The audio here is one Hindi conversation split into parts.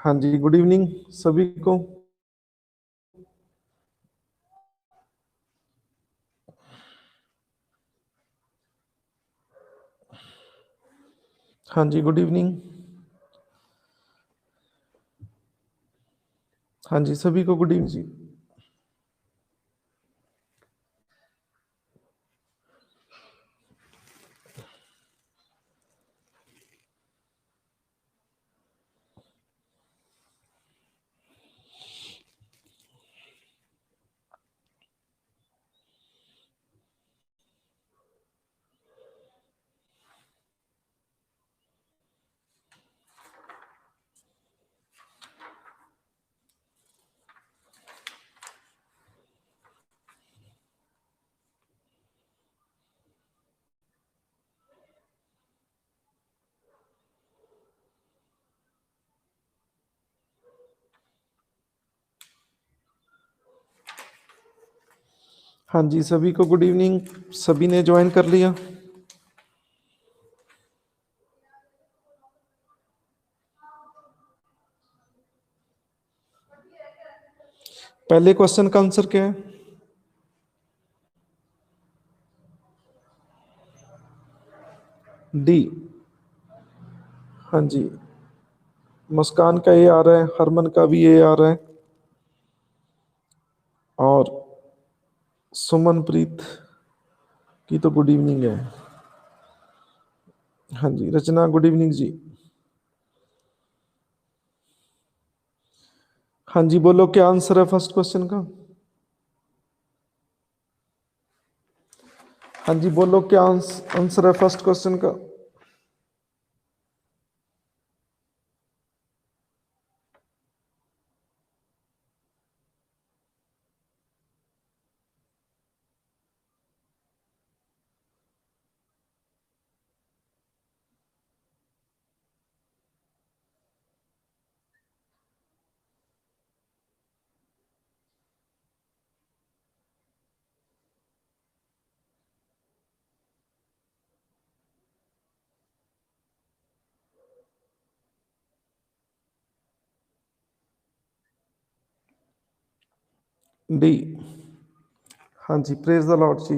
हाँ जी, गुड इवनिंग सभी को। हाँ जी, गुड इवनिंग। हाँ जी, सभी को गुड इवनिंग जी। हाँ जी, सभी को गुड इवनिंग। सभी ने ज्वाइन कर लिया। पहले क्वेश्चन का आंसर क्या है? डी। हाँ जी, मुस्कान का ये आ रहा है, हरमन का भी ये आ रहा है, और सुमनप्रीत की तो गुड इवनिंग है। हाँ जी, रचना गुड इवनिंग जी। हाँ जी, बोलो क्या आंसर है फर्स्ट क्वेश्चन का? हाँ जी, बोलो क्या आंसर है फर्स्ट क्वेश्चन का? डी। हाँ जी, प्रेज द लॉर्ड जी।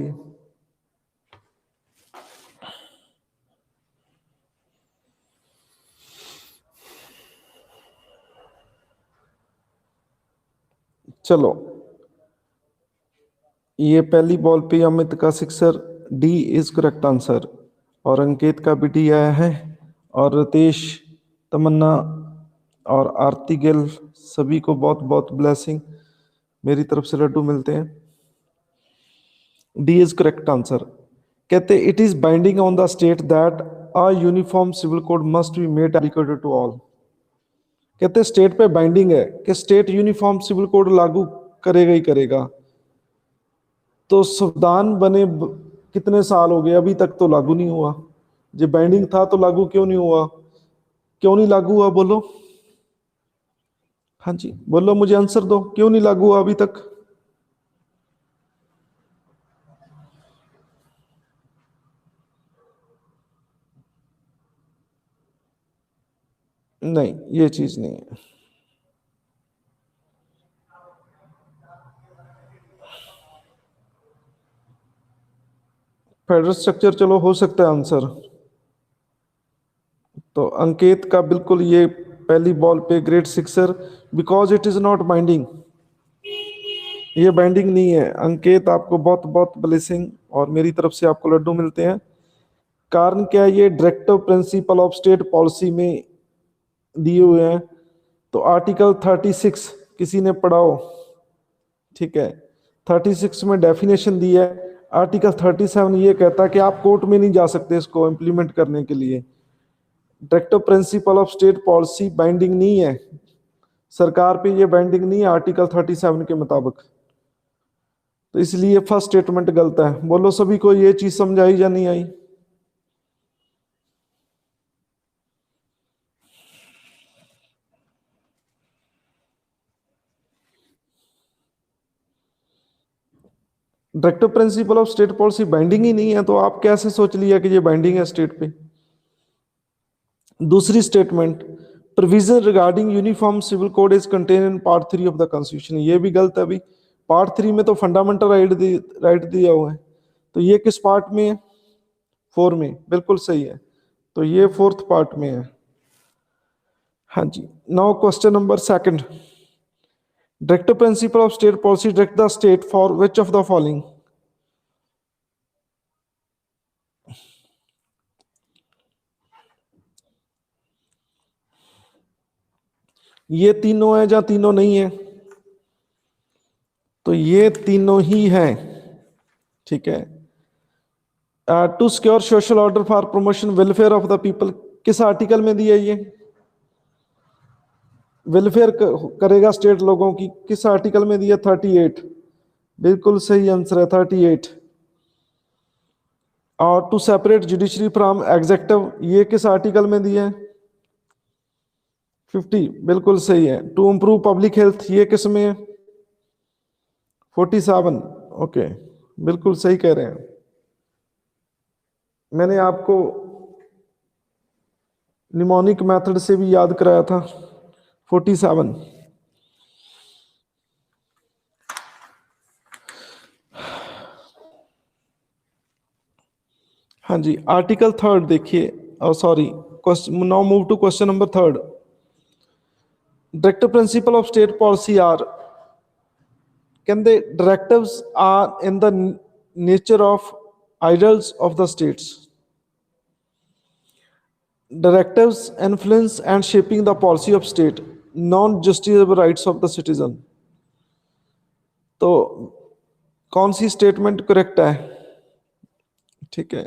चलो, ये पहली बॉल पे अमित का sixer, D is correct answer. और अंकित का भी डी आया है, और रितेश, तमन्ना और आरती गिल, सभी को बहुत बहुत ब्लेसिंग मेरी तरफ से लड्डू मिलते हैं। D is correct answer. कहते it is binding on the state that a uniform civil code must be made applicable to all. कहते स्टेट पे बाइंडिंग है कि स्टेट यूनिफॉर्म सिविल कोड लागू करेगा ही करेगा। तो संविधान बने कितने साल हो गए, अभी तक तो लागू नहीं हुआ। जो बाइंडिंग था तो लागू क्यों नहीं हुआ? क्यों नहीं लागू हुआ बोलो? हाँ जी, बोलो, मुझे आंसर दो, क्यों नहीं लागू हुआ अभी तक? नहीं, ये चीज नहीं है। फेडरल स्ट्रक्चर, चलो हो सकता है आंसर। तो अंकित का बिल्कुल ये पहली बॉल पे great sixer, because it is not binding. ये बाइंडिंग नहीं है। अंकित, आपको बहुत बहुत ब्लेसिंग और मेरी तरफ से आपको लड्डू मिलते हैं। कारण क्या है? ये directive principle of state policy में दिए हुए हैं। तो आर्टिकल 36 किसी ने पढ़ा हो? ठीक है, 36 में डेफिनेशन दी है। आर्टिकल 37 ये कहता है कि आप कोर्ट में नहीं जा सकते इसको इम्प्लीमेंट करने के लिए। Directive principle of state policy binding नहीं है, सरकार पे ये बाइंडिंग नहीं है आर्टिकल 37 के मुताबिक। तो इसलिए फर्स्ट स्टेटमेंट गलत है। बोलो, सभी को ये चीज समझ आई या नहीं आई? Directive principle of state policy binding ही नहीं है, तो आप कैसे सोच लिया कि ये बाइंडिंग है स्टेट पे? दूसरी statement, provision regarding uniform civil code is contain in part 3 of the constitution, ये भी गलत है अभी। पार्ट 3 में तो फंडामेंटल राइट दिया हुआ है, तो ये किस पार्ट में है? 4 में, बिल्कुल सही है, तो ये 4th पार्ट में है। हाँ जी, now question number 2, directive principle of state policy direct the state for which of the following? ये तीनों है या तीनों नहीं है? तो ये तीनों ही है, ठीक है। To secure social order for promotion welfare of the people, किस आर्टिकल में दिया ये? वेलफेयर करेगा स्टेट लोगों की, किस आर्टिकल में दिया? 38, बिल्कुल सही आंसर है 38। और to separate judiciary from executive, ये किस आर्टिकल में दिया है? 50, बिल्कुल सही है। टू इम्प्रूव पब्लिक हेल्थ, ये किस में है? 47, ओके, बिल्कुल सही कह रहे हैं। मैंने आपको निमोनिक मेथड से भी याद कराया था, 47। हाँ जी, आर्टिकल 3 देखिए, sorry, now move to question number 3। Directive principle of state policy are, कहते directives are in the nature of ideals of the states. Directives influence and shaping the policy of state, non-justiciable rights of the citizen। तो कौन सी स्टेटमेंट करेक्ट है? ठीक है,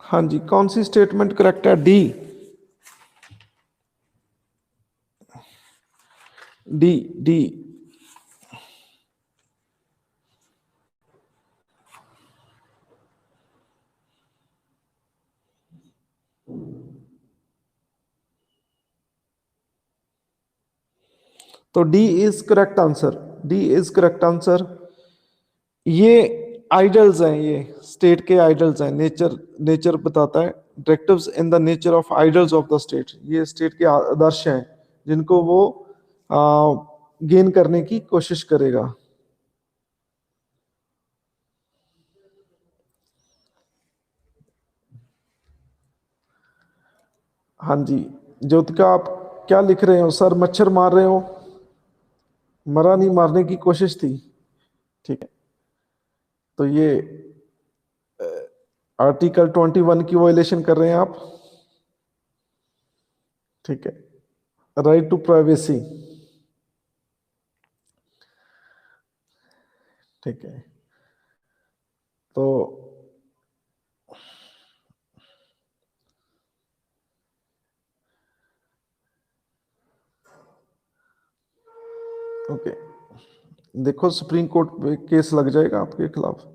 हाँ जी, कौन सी स्टेटमेंट करेक्ट है? D, D, D. तो D is correct answer, D is correct answer. ये आइडल्स हैं, ये स्टेट के आइडल्स हैं, नेचर नेचर बताता है directives in the nature of ideals of the state, ये स्टेट के आदर्श हैं जिनको वो गेन करने की कोशिश करेगा। हाँ जी, ज्योतिका आप क्या लिख रहे हो सर? मच्छर मार रहे हो? मरा नहीं, मारने की कोशिश थी, ठीक है। तो ये आर्टिकल 21 की वायलेशन कर रहे हैं आप, ठीक है। राइट टू प्राइवेसी, ठीक है। तो ओके, देखो सुप्रीम कोर्ट पे केस लग जाएगा आपके खिलाफ।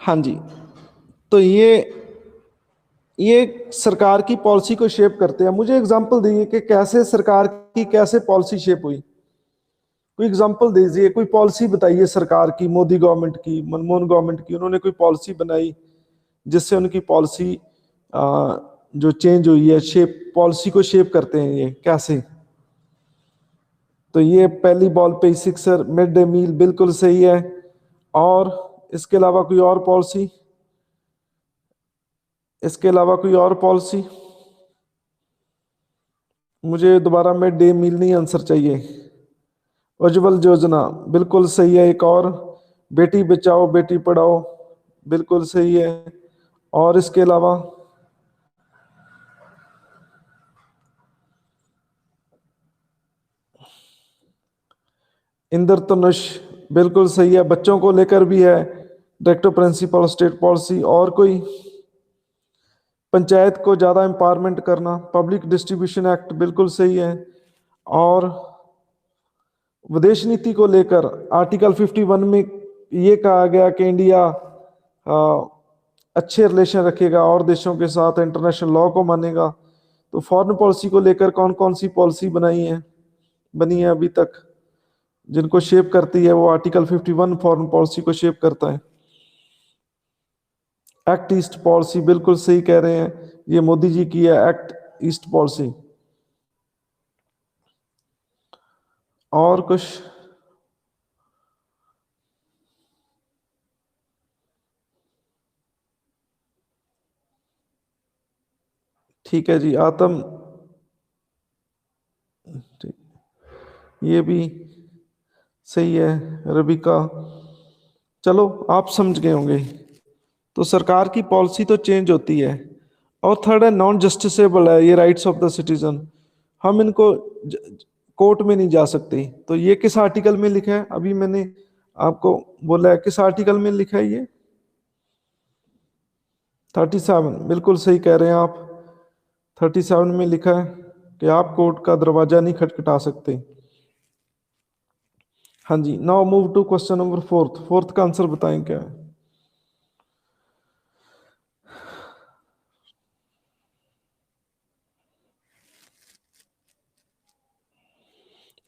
हाँ जी, तो ये सरकार की पॉलिसी को शेप करते हैं। मुझे एग्जांपल दीजिए कि कैसे सरकार की कैसे पॉलिसी शेप हुई, कोई एग्जांपल दीजिए, कोई पॉलिसी बताइए सरकार की, मोदी गवर्नमेंट की, मनमोहन गवर्नमेंट की, उन्होंने कोई पॉलिसी बनाई जिससे उनकी पॉलिसी जो चेंज हुई है, शेप, पॉलिसी को शेप करते हैं ये कैसे? तो ये पहली बॉल पे सिक्सर, मिड डे मील, बिल्कुल सही है। और इसके अलावा कोई और पॉलिसी? इसके अलावा कोई और पॉलिसी? मुझे दोबारा मिड डे मील नहीं, आंसर चाहिए। उज्जवल योजना, बिल्कुल सही है। एक और, बेटी बचाओ बेटी पढ़ाओ, बिल्कुल सही है। और इसके अलावा? इंद्रधनुष, बिल्कुल सही है, बच्चों को लेकर भी है डायरेक्टिव प्रिंसिपल स्टेट पॉलिसी। और कोई? पंचायत को ज्यादा एम्पावरमेंट करना, पब्लिक डिस्ट्रीब्यूशन एक्ट, बिल्कुल सही है। और विदेश नीति को लेकर आर्टिकल 51 में ये कहा गया कि इंडिया अच्छे रिलेशन रखेगा और देशों के साथ, इंटरनेशनल लॉ को मानेगा। तो फॉरेन पॉलिसी को लेकर कौन कौन सी पॉलिसी बनी है अभी तक, जिनको शेप करती है वो आर्टिकल 51 फॉरेन पॉलिसी को शेप करता है। एक्ट ईस्ट पॉलिसी, बिल्कुल सही कह रहे हैं, ये मोदी जी की है एक्ट ईस्ट पॉलिसी। और कुछ? ठीक है जी, आत्म, ठीक, ये भी सही है रबिका। चलो आप समझ गए होंगे। तो सरकार की पॉलिसी तो चेंज होती है। और थर्ड है नॉन जस्टिसेबल है, ये राइट्स ऑफ द सिटीजन, हम इनको कोर्ट में नहीं जा सकते। तो ये किस आर्टिकल में लिखा है, अभी मैंने आपको बोला है, किस आर्टिकल में लिखा है ये? 37, बिल्कुल सही कह रहे हैं आप। 37 में लिखा है कि आप कोर्ट का दरवाजा नहीं खटखटा सकते। हाँ जी, now move to question number fourth. Fourth का आंसर बताएं क्या है?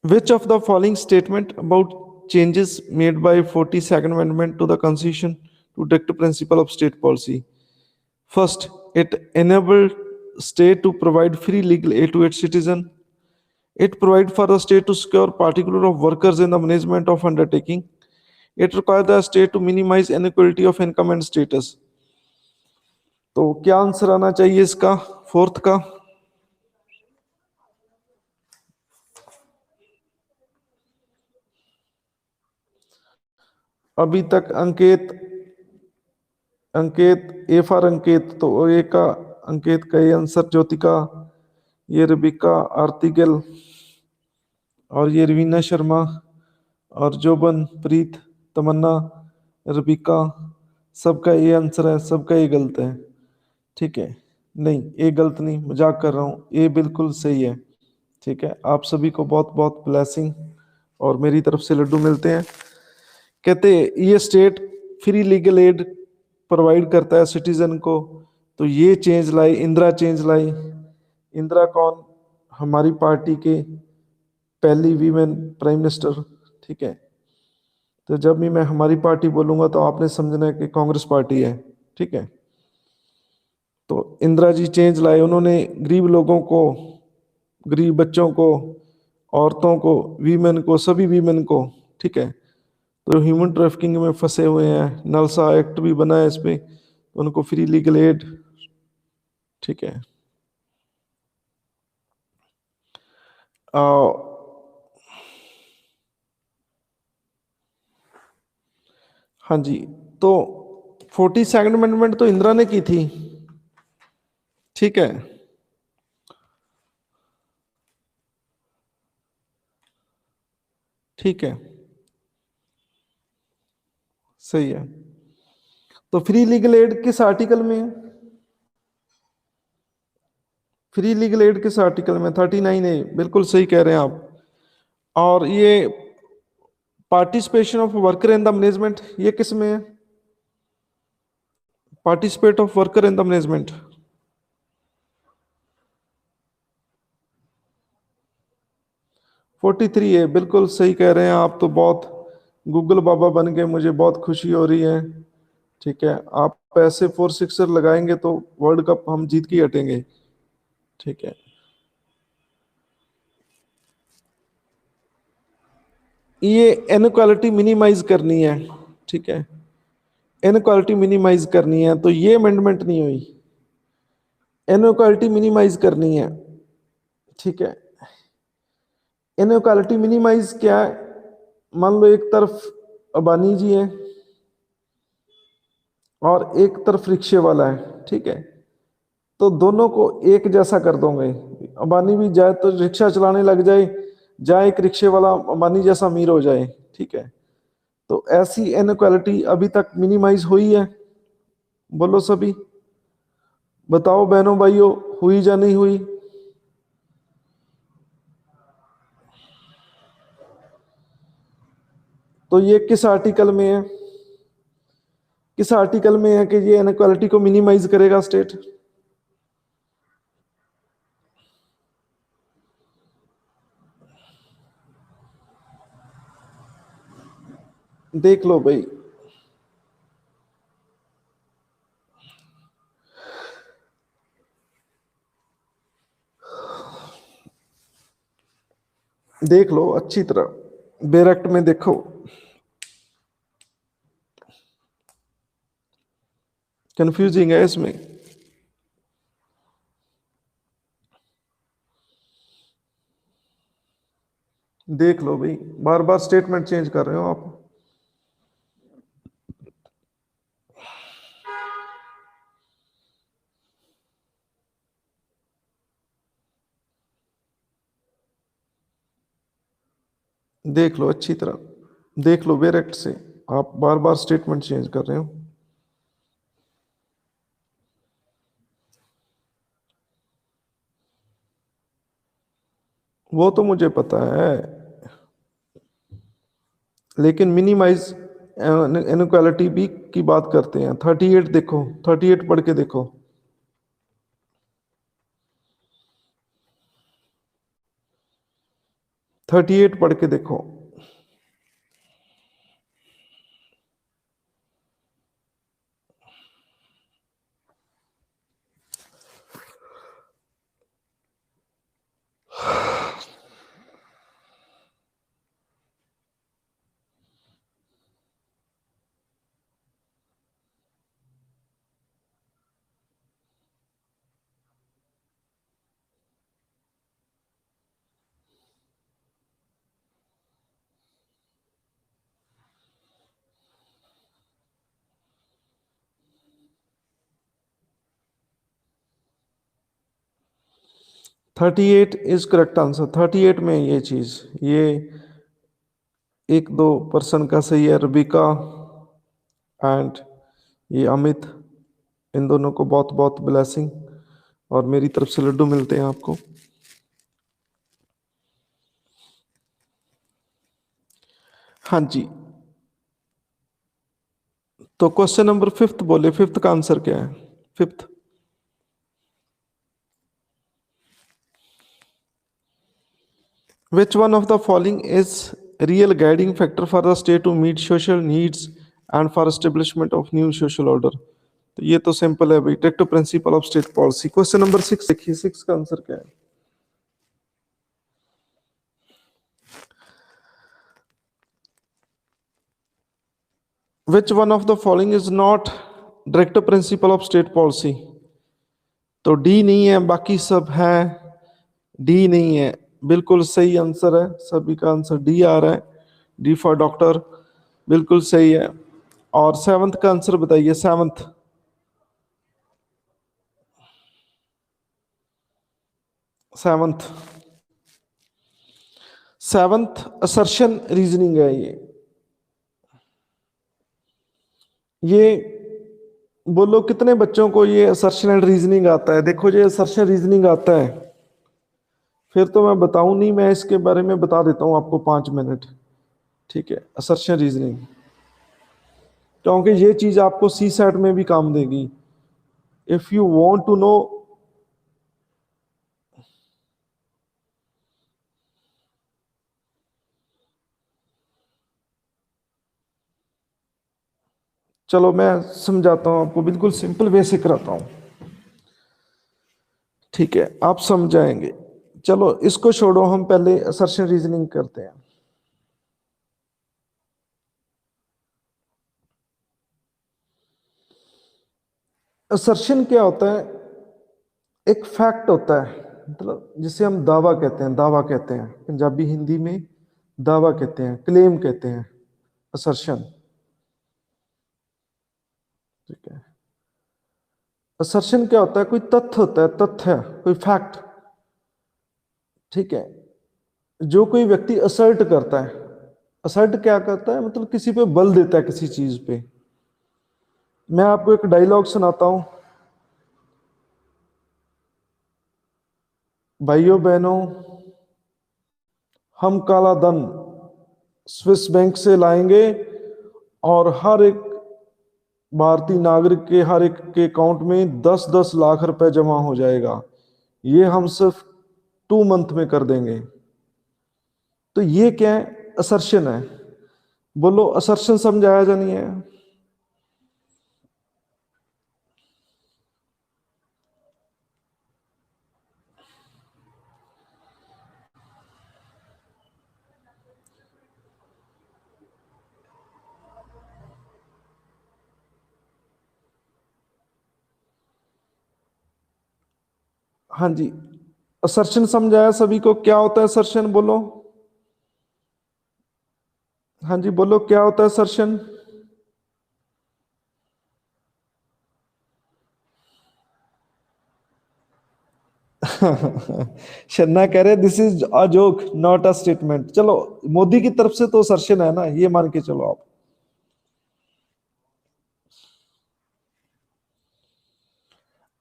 Which of the following statement about changes made by 42nd Amendment to the Constitution to direct principle of state policy? First, it enabled state to provide free legal aid to its citizen. It provided for the state to secure particular of workers in the management of undertaking. It required the state to minimize inequality of income and status. तो क्या आंसर आना चाहिए इसका, फोर्थ का? अभी तक अंकित, ए फॉर अंकित, तो ए का अंकित का ये आंसर, ज्योतिका, ये रबिका, आरती गिल, और ये रवीना शर्मा, और जोबन, प्रीत, तमन्ना, रबिका, सबका ये आंसर है, सबका ये गलत है। ठीक है, नहीं ये गलत नहीं, मजाक कर रहा हूँ, ये बिल्कुल सही है। ठीक है, आप सभी को बहुत बहुत ब्लेसिंग और मेरी तरफ से लड्डू मिलते हैं। कहते ये state free legal aid provide करता है सिटीजन को। तो ये चेंज लाई इंदिरा, चेंज लाई इंदिरा कौन? हमारी पार्टी के पहली वीमेन प्राइम मिनिस्टर। ठीक है, तो जब भी मैं हमारी पार्टी बोलूंगा तो आपने समझना है कि कांग्रेस पार्टी है। ठीक है, तो इंदिरा जी चेंज लाए, उन्होंने गरीब लोगों को, गरीब बच्चों को, औरतों को, वीमेन को, सभी वीमेन को, ठीक है, तो ह्यूमन ट्रैफिकिंग में फंसे हुए हैं, नलसा एक्ट भी बना है इस पे, उनको फ्री लीगल एड। ठीक है, आ, हाँ जी, तो 42nd अमेंडमेंट तो इंदिरा ने की थी। ठीक है, ठीक है, सही है। तो फ्री लीगल एड किस आर्टिकल में है? फ्री लीगल एड किस आर्टिकल में? 39A, बिल्कुल सही कह रहे हैं आप। और ये participation of worker in the management, ये किस में है? Participate of worker in the management, 43 है, बिल्कुल सही कह रहे हैं आप। तो बहुत गूगल बाबा बन के मुझे बहुत खुशी हो रही है। ठीक है, आप ऐसे 4 सिक्सर लगाएंगे तो वर्ल्ड कप हम जीत के ही हटेंगे। ठीक है, ये इनक्वालिटी मिनिमाइज करनी है। ठीक है, इनक्वालिटी मिनिमाइज करनी है, तो ये अमेंडमेंट नहीं हुई, इनक्वालिटी मिनिमाइज करनी है। ठीक है, इनक्वालिटी मिनिमाइज क्या है? मान लो एक तरफ अबानी जी है और एक तरफ रिक्शे वाला है। ठीक है, तो दोनों को एक जैसा कर दोगे। अबानी भी जाए तो रिक्शा चलाने लग जाए, जाए एक रिक्शे वाला अबानी जैसा अमीर हो जाए। ठीक है, तो ऐसी इनक्वालिटी अभी तक मिनिमाइज हुई है? बोलो सभी, बताओ बहनों भाइयों, हुई या नहीं हुई? तो ये किस आर्टिकल में है? किस आर्टिकल में है कि ये इनक्वालिटी को मिनिमाइज करेगा स्टेट? देख लो भाई, देख लो अच्छी तरह, बेरेक्ट में देखो, कंफ्यूजिंग है इसमें। देख लो भाई, बार बार स्टेटमेंट चेंज कर रहे हो आप। देख लो अच्छी तरह, देख लो बेरेक्ट से, आप बार बार स्टेटमेंट चेंज कर रहे हो। वो तो मुझे पता है, लेकिन मिनिमाइज इनक्वालिटी भी की बात करते हैं। 38 देखो, 38 पढ़ के देखो। 38 पढ़ के देखो। Thirty eight is correct answer. 38 में ये चीज, ये एक दो पर्सन का सही है, रबिका एंड ये अमित, इन दोनों को बहुत बहुत ब्लेसिंग, और मेरी तरफ से लड्डू मिलते हैं आपको। हाँ जी, तो क्वेश्चन नंबर 5 बोले, 5 का आंसर क्या है? 5, which one of the following is real guiding factor for the state to meet social needs and for establishment of new social order? तो ये तो सिंपल है भाई, take two principle of state policy. Question number 6 देखिए, 6 का आंसर क्या है? Which one of the following is not direct principle of state policy? तो डी नहीं है, बाकी सब है। डी नहीं है, बिल्कुल सही आंसर है, सभी का आंसर डी आ रहा है। डी फॉर डॉक्टर, बिल्कुल सही है। और 7th का आंसर बताइए, 7th। 7th, 7th assertion reasoning है ये बोलो कितने बच्चों को ये असर्शन एंड रीजनिंग आता है? देखो, ये असर्शन रीजनिंग आता है, फिर तो मैं बताऊं नहीं, मैं इसके बारे में बता देता हूं आपको 5 मिनट। ठीक है, असर्शन रीजनिंग, क्योंकि ये चीज आपको सी सेट में भी काम देगी। If you want to know, चलो मैं समझाता हूं आपको, बिल्कुल सिंपल वे से कराता हूं। ठीक है, आप समझ जाएंगे। चलो इसको छोड़ो, हम पहले असर्शन रीजनिंग करते हैं। असर्शन क्या होता है? एक फैक्ट होता है, मतलब जिसे हम दावा कहते हैं, दावा कहते हैं पंजाबी हिंदी में, दावा कहते हैं, क्लेम कहते हैं, असर्शन। ठीक है, असर्शन क्या होता है? कोई तथ्य होता है, तथ्य, कोई फैक्ट। ठीक है, जो कोई व्यक्ति असर्ट करता है। असर्ट क्या करता है? मतलब किसी पे बल देता है, किसी चीज पे। मैं आपको एक डायलॉग सुनाता हूं, भाइयों बहनों, हम काला धन स्विस बैंक से लाएंगे और हर एक भारतीय नागरिक के हर एक के अकाउंट में 10-10 लाख रुपए जमा हो जाएगा। ये हम सिर्फ 2 मंथ में कर देंगे। तो ये क्या है? असर्शन है। बोलो असर्शन समझाया जा नहीं है? हाँ जी, असर्शन समझाया सभी को? क्या होता है असर्शन, बोलो। हाँ जी बोलो, क्या होता है असर्शन? शन्ना कह रहे this is a joke not a statement. चलो, मोदी की तरफ से तो असर्शन है ना, ये मान के चलो आप।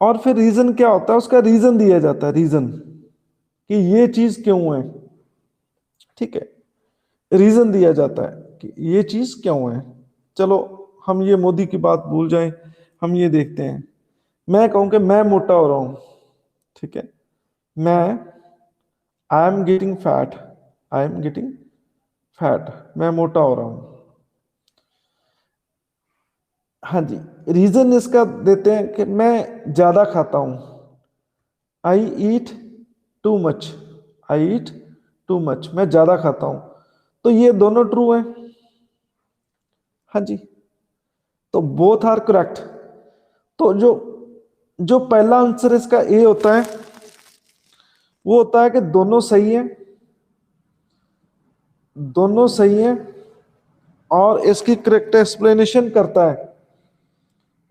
और फिर रीजन क्या होता है? उसका रीजन दिया जाता है, रीजन कि ये चीज क्यों है। ठीक है, रीजन दिया जाता है कि ये चीज क्यों है। चलो, हम ये मोदी की बात भूल जाएं, हम ये देखते हैं। मैं कहूं कि मैं मोटा हो रहा हूं, ठीक है, मैं I am getting fat, I am getting fat, मैं मोटा हो रहा हूं। हाँ जी, रीजन इसका देते हैं कि मैं ज्यादा खाता हूं, आई ईट टू मच, आई ईट टू मच, मैं ज्यादा खाता हूं। तो ये दोनों ट्रू है। हाँ जी, तो बोथ आर करेक्ट। तो जो जो पहला आंसर इसका ए होता है, वो होता है कि दोनों सही है, दोनों सही है, और इसकी करेक्ट एक्सप्लेनेशन करता है।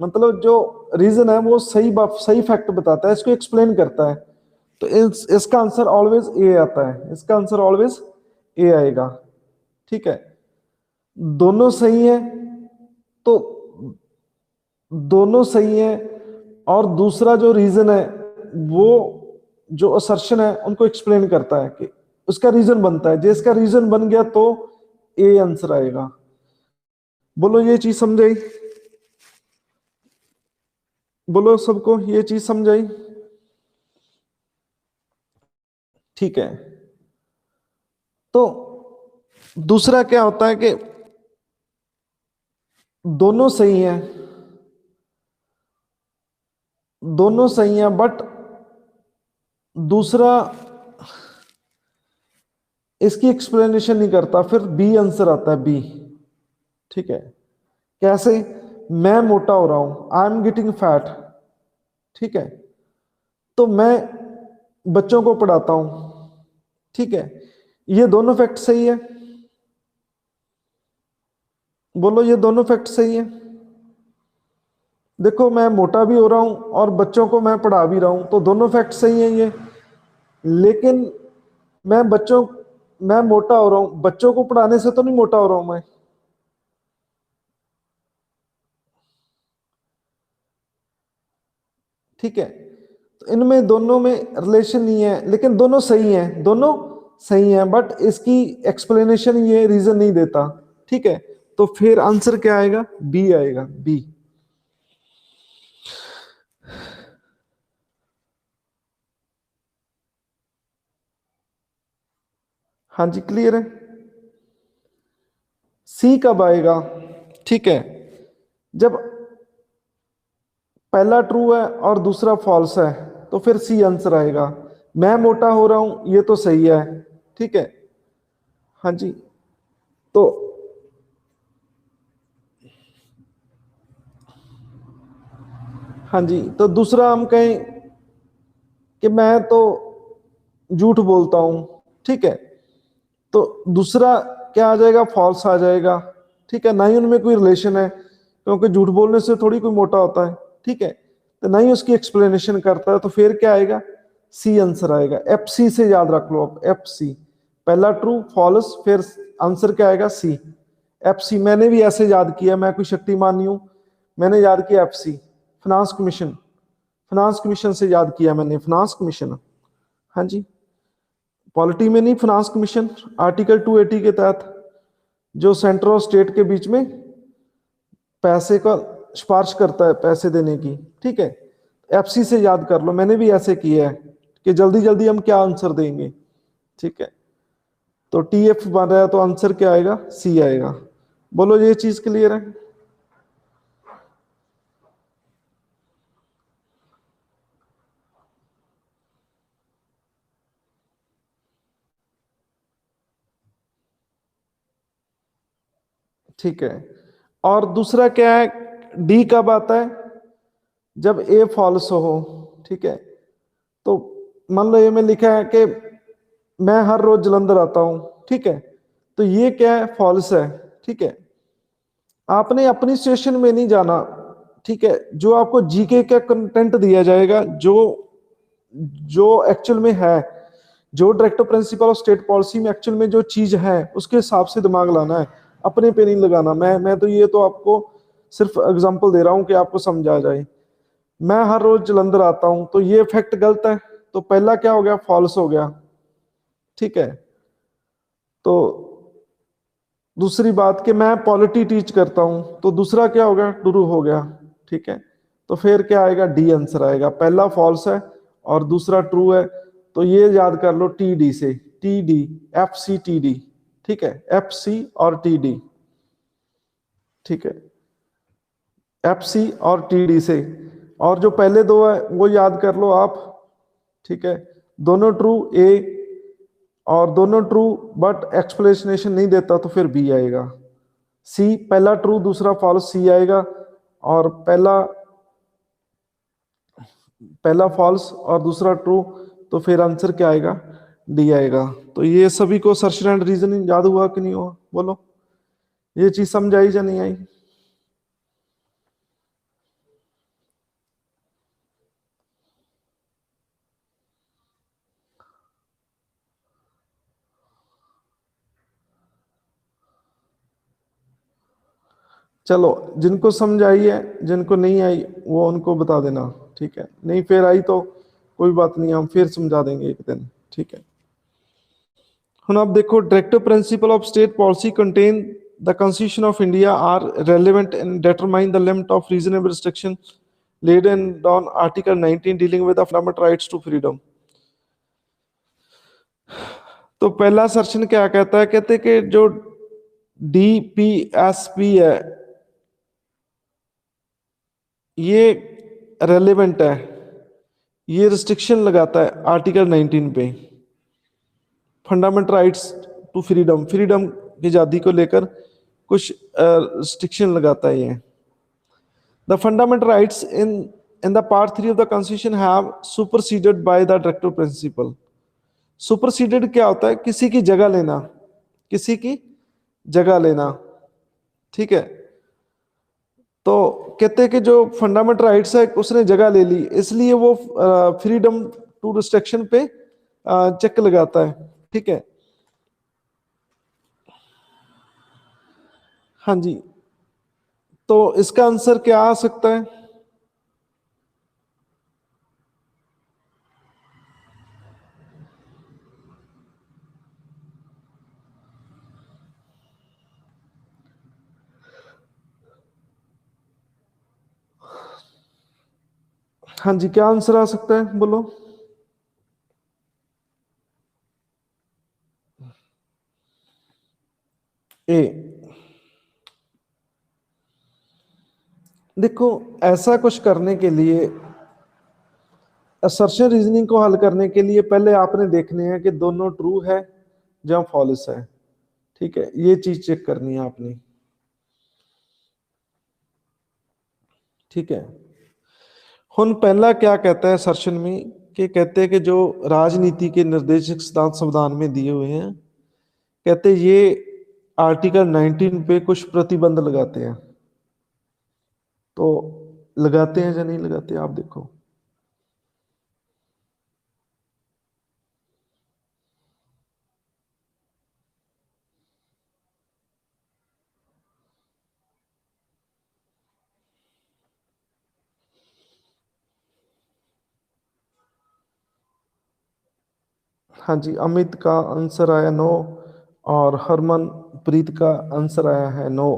मतलब जो रीजन है वो सही बात, सही फैक्ट बताता है, इसको एक्सप्लेन करता है। तो इसका आंसर ऑलवेज ए आता है, इसका आंसर ऑलवेज ए आएगा। ठीक है, दोनों सही है, तो दोनों सही है, और दूसरा जो रीजन है वो, जो असर्शन है उनको एक्सप्लेन करता है कि उसका रीजन बनता है। जिसका रीजन बन गया तो ए आंसर आएगा। बोलो ये चीज समझाई? बोलो सबको ये चीज समझाई? ठीक है, तो दूसरा क्या होता है कि दोनों सही हैं, दोनों सही हैं, बट दूसरा इसकी एक्सप्लेनेशन नहीं करता, फिर बी आंसर आता है, बी। ठीक है, कैसे? मैं मोटा हो रहा हूं, आई एम गेटिंग फैट। ठीक है, तो मैं बच्चों को पढ़ाता हूं। ठीक है, ये दोनों फैक्ट सही है। बोलो ये दोनों फैक्ट सही है। देखो, मैं मोटा भी हो रहा हूं और बच्चों को मैं पढ़ा भी रहा हूं, तो दोनों फैक्ट सही है ये। लेकिन मैं बच्चों मैं मोटा हो रहा हूं, बच्चों को पढ़ाने से तो नहीं मोटा हो रहा हूं मैं। ठीक है, तो इनमें दोनों में रिलेशन नहीं है, लेकिन दोनों सही हैं, दोनों सही हैं, बट इसकी एक्सप्लेनेशन ये रीजन नहीं देता। ठीक है, तो फिर आंसर क्या आएगा? बी आएगा, बी। हाँ जी, क्लियर है? सी कब आएगा? ठीक है, जब पहला ट्रू है और दूसरा फॉल्स है, तो फिर सी आंसर आएगा। मैं मोटा हो रहा हूं, ये तो सही है। ठीक है, हाँ जी, तो हाँ जी, तो दूसरा हम कहें कि मैं तो झूठ बोलता हूं। ठीक है, तो दूसरा क्या आ जाएगा? फॉल्स आ जाएगा। ठीक है, ना ही उनमें कोई रिलेशन है, क्योंकि झूठ बोलने से थोड़ी कोई मोटा होता है। ठीक है, तो ना ही उसकी एक्सप्लेनेशन करता है, तो फिर क्या आएगा? सी आंसर आएगा। एफ सी से याद रख लो आप, एफ सी। पहला ट्रू, फॉल्स, फिर आंसर क्या आएगा? सी। एफ सी मैंने भी ऐसे याद किया, मैं कोई शक्तिमान नहीं हूं, मैंने याद किया F C, finance commission, finance commission से याद किया मैंने, फाइनेंस कमीशन। हाँ जी, पॉलिटी में नहीं, फाइनेंस कमीशन, आर्टिकल 280 के तहत, जो सेंटर और स्टेट के बीच में पैसे का सिफारिश करता है पैसे देने की, ठीक है। एफसी से याद कर लो, मैंने भी ऐसे किया है कि जल्दी जल्दी हम क्या आंसर देंगे, ठीक है। तो टीएफ बन रहा है तो आंसर क्या आएगा, सी आएगा। बोलो ये चीज क्लियर है? ठीक है। और दूसरा क्या है, डी कब आता है, जब ए फॉल्स हो, ठीक है। तो मान लो ये में लिखा है कि मैं हर रोज जलंधर आता हूं, ठीक है। तो ये क्या है, फॉल्स है, ठीक है। आपने अपनी सिचुएशन में नहीं जाना, ठीक है। जो आपको जीके का कंटेंट दिया जाएगा, जो जो एक्चुअल में है, जो director principle of state policy में एक्चुअल में जो चीज है, उसके हिसाब से दिमाग लाना है, अपने पे नहीं लगाना। मैं तो ये तो आपको सिर्फ एग्जांपल दे रहा हूं कि आपको समझा जाए। मैं हर रोज जलंधर आता हूं, तो ये फैक्ट गलत है, तो पहला क्या हो गया, फॉल्स हो गया, ठीक है। तो दूसरी बात कि मैं पॉलिटी टीच करता हूं, तो दूसरा क्या हो गया, ट्रू हो गया, ठीक है। तो फिर क्या आएगा, डी आंसर आएगा। पहला फॉल्स है और दूसरा ट्रू है, तो ये याद कर लो टी डी से, T D, F C T D, ठीक है। एफ सी और टी डी, ठीक है। एफ सी और टी डी से, और जो पहले दो है वो याद कर लो आप, ठीक है। दोनों ट्रू ए, और दोनों ट्रू बट एक्सप्लेनेशन नहीं देता, तो फिर बी आएगा। सी पहला ट्रू दूसरा फॉल्स, सी आएगा। और पहला पहला फॉल्स और दूसरा ट्रू, तो फिर आंसर क्या आएगा, डी आएगा। तो ये सभी को सर्च एंड रीजनिंग याद हुआ कि नहीं हुआ, बोलो ये चीज समझ आई या नहीं आई? चलो, जिनको समझ आई है, जिनको नहीं आई वो उनको बता देना, ठीक है। नहीं फिर आई तो कोई बात नहीं, हम फिर समझा देंगे एक दिन, ठीक है। ਹੁਣ आप देखो, directive principle of state policy contain the constitution of India are relevant in determine the limit of reasonable restriction laid in on article 19 dealing with the fundamental rights to freedom। तो पहला सेक्शन क्या कहता है, कहते हैं कि जो डीपीएसपी है ये रेलेवेंट है, ये रिस्ट्रिक्शन लगाता है आर्टिकल 19 पे, fundamental rights to freedom, freedom की आज़ादी को लेकर कुछ रिस्ट्रिक्शन लगाता है ये। The fundamental rights in the part 3 of the constitution have superseded by the directive principle. Superseded क्या होता है, किसी की जगह लेना, किसी की जगह लेना, ठीक है। तो कहते हैं कि जो फंडामेंटल राइट्स है उसने जगह ले ली, इसलिए वो फ्रीडम टू रिस्ट्रिक्शन पे चेक लगाता है, ठीक है। हाँ जी, तो इसका आंसर क्या आ सकता है? हाँ जी, क्या आंसर आ सकता है, बोलो। ए। देखो, ऐसा कुछ करने के लिए, असर्शन रीजनिंग को हल करने के लिए पहले आपने देखने हैं कि दोनों ट्रू है या फॉल्स है, ठीक है। ये चीज चेक करनी है आपने, ठीक है। हुन पहला क्या कहता है सर्शन में, कि कहते हैं कि जो राजनीति के निर्देशक सिद्धांत संविधान में दिए हुए हैं, कहते हैं ये आर्टिकल 19 पे कुछ प्रतिबंध लगाते हैं। तो लगाते हैं या नहीं लगाते, आप देखो। हाँ जी, अमित का आंसर आया नो, और हरमन प्रीत का आंसर आया है नो।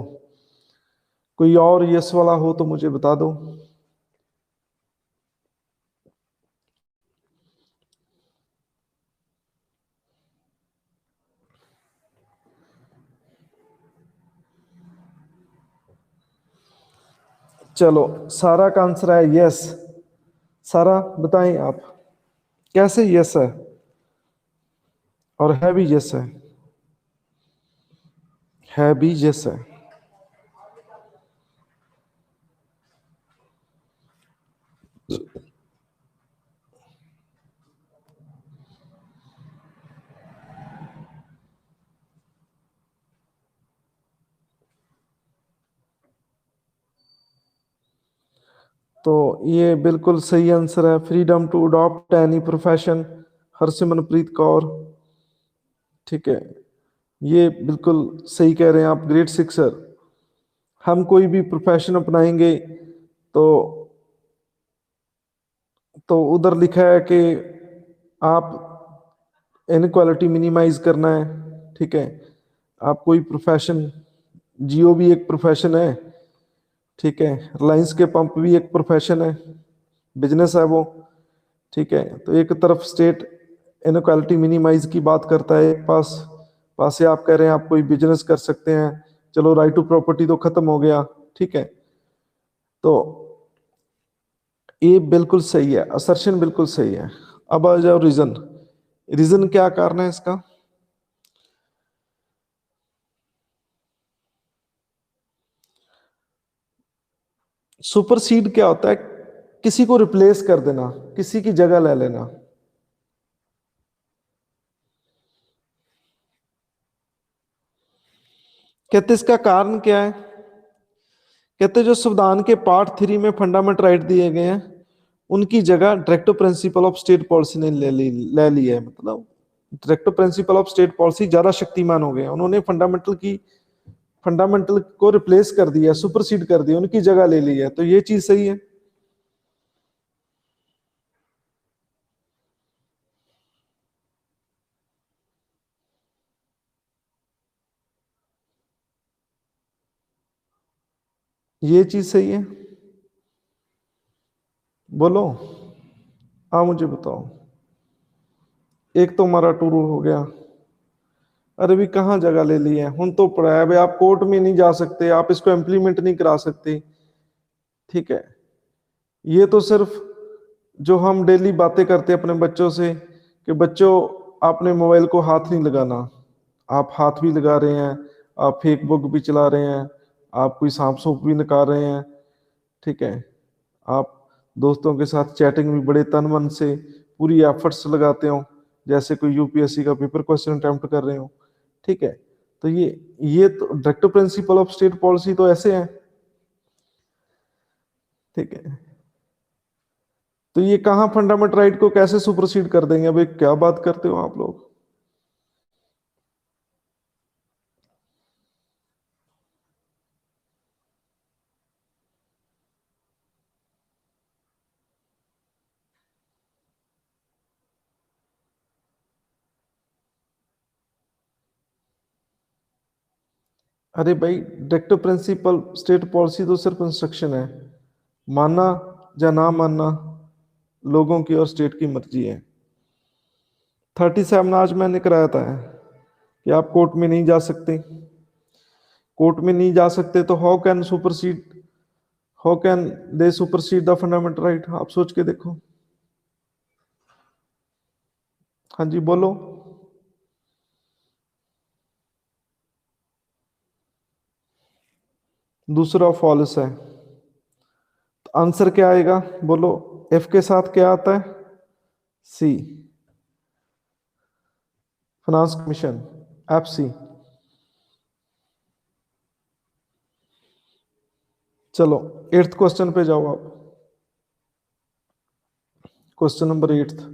कोई और यस वाला हो तो मुझे बता दो। चलो, सारा का आंसर है यस। सारा बताएं आप, कैसे यस है और है भी यस है भी यस है। तो ये बिल्कुल सही आंसर है, freedom to adopt any profession, Harsimranpreet Kaur. ठीक है, ये बिल्कुल सही कह रहे हैं आप, ग्रेट सिक्सर। हम कोई भी प्रोफेशन अपनाएंगे तो उधर लिखा है कि आप इनक्वालिटी मिनिमाइज करना है। ठीक है, आप कोई प्रोफेशन, जियो भी एक प्रोफेशन है। ठीक है, रिलायंस के पंप भी एक प्रोफेशन है, बिजनेस है वो। ठीक है, तो एक तरफ स्टेट इनक्वालिटी मिनिमाइज की बात करता है, एक पास से आप कह रहे हैं आप कोई बिजनेस कर सकते हैं। चलो, राइट टू प्रॉपर्टी तो खत्म हो गया। ठीक है, तो ये बिल्कुल सही है, असर्शन बिल्कुल सही है। अब आ जाओ रीजन। रीजन क्या कारण है इसका? सुपरसीड क्या होता है? किसी को रिप्लेस कर देना, किसी की जगह ले लेना। कहते इसका कारण क्या है? कहते जो संविधान के पार्ट 3 में फंडामेंटल राइट दिए गए हैं, उनकी जगह directive principle of state policy ने ले ली है। मतलब directive principle of state policy ज्यादा शक्तिमान हो गए हैं, उन्होंने फंडामेंटल को रिप्लेस कर दिया, सुपरसीड कर दिया, उनकी जगह ले ली है। तो ये चीज सही है। ये चीज सही है, बोलो। हाँ, मुझे बताओ। एक तो हमारा टूर हो गया। अरे भी कहाँ जगह ले ली है, हम तो पढ़ा है भाई, आप कोर्ट में नहीं जा सकते, आप इसको इम्प्लीमेंट नहीं करा सकते। ठीक है, ये तो सिर्फ जो हम डेली बातें करते हैं अपने बच्चों से कि बच्चों, आपने मोबाइल को हाथ नहीं लगाना, आप हाथ भी लगा रहे हैं, आप फेसबुक भी चला रहे हैं, आप कोई सांप सूप भी निकाल रहे हैं। ठीक है, आप दोस्तों के साथ चैटिंग भी बड़े तन मन से पूरी एफर्ट्स लगाते हो, जैसे कोई यूपीएससी का पेपर क्वेश्चन अटेम्प्ट कर रहे हो। ठीक है, तो ये तो directive principle of state policy तो ऐसे है। ठीक है, तो ये कहाँ फंडामेंटल राइट को कैसे सुपरसीड कर देंगे? भाई क्या बात करते हो आप लोग। अरे भाई, डायरेक्टिव प्रिंसिपल स्टेट पॉलिसी तो सिर्फ इंस्ट्रक्शन है, मानना या ना मानना लोगों की और स्टेट की मर्जी है। 37 आज मैंने कराया था कि आप कोर्ट में नहीं जा सकते। कोर्ट में नहीं जा सकते तो how can they supersede the fundamental right? आप सोच के देखो। हाँ जी, बोलो। दूसरा फॉल्स है, तो आंसर क्या आएगा? बोलो। एफ के साथ क्या आता है? सी, फाइनेंस कमीशन, एफ सी। चलो, 8th क्वेश्चन पे जाओ आप। Question number 8।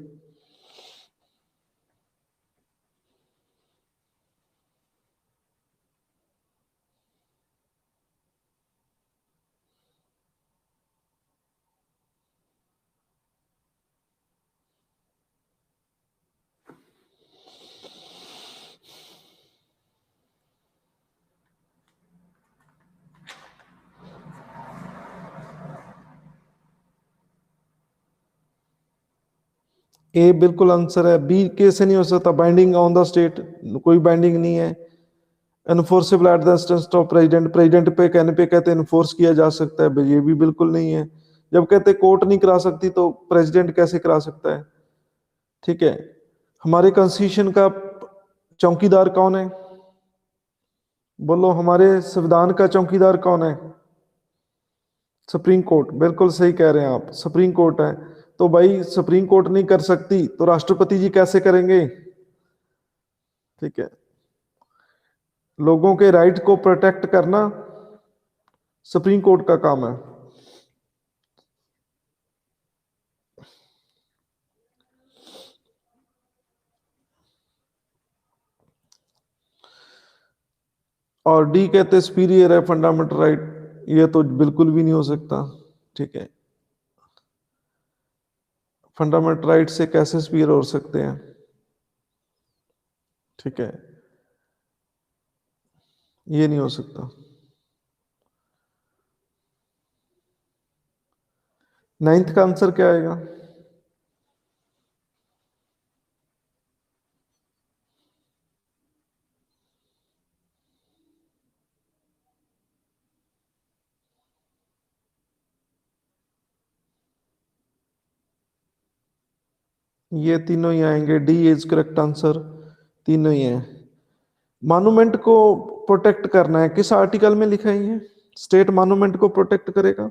ए बिल्कुल आंसर है, बी कैसे नहीं हो सकता, बाइंडिंग ऑन द स्टेट, कोई बाइंडिंग नहीं है। Enforceable at the instance of president, president पे कहने पे कहते हैं इन्फोर्स किया जा सकता है, भाई ये भी बिल्कुल नहीं है। जब कहते कोर्ट नहीं करा सकती तो प्रेसिडेंट कैसे करा सकता है? ठीक है। हमारे कॉन्स्टिट्यूशन का चौकीदार कौन है? बोलो, हमारे संविधान का चौकीदार कौन है? सुप्रीम कोर्ट, बिल्कुल सही कह रहे हैं आप, सुप्रीम कोर्ट है। तो भाई सुप्रीम कोर्ट नहीं कर सकती तो राष्ट्रपति जी कैसे करेंगे? ठीक है। लोगों के राइट को प्रोटेक्ट करना सुप्रीम कोर्ट का काम है। और डी कहते सुपीरियर है फंडामेंटल राइट, ये तो बिल्कुल भी नहीं हो सकता। ठीक है। फंडामेंटल राइट से कैसे सुपीरियर हो सकते हैं? ठीक है, ये नहीं हो सकता। नाइन्थ का आंसर क्या आएगा? ये तीनों ही आएंगे, डी इज करेक्ट आंसर, तीनों ही हैं। मॉन्यूमेंट को प्रोटेक्ट करना है, किस आर्टिकल में लिखा है ये? स्टेट मॉन्यूमेंट को प्रोटेक्ट करेगा।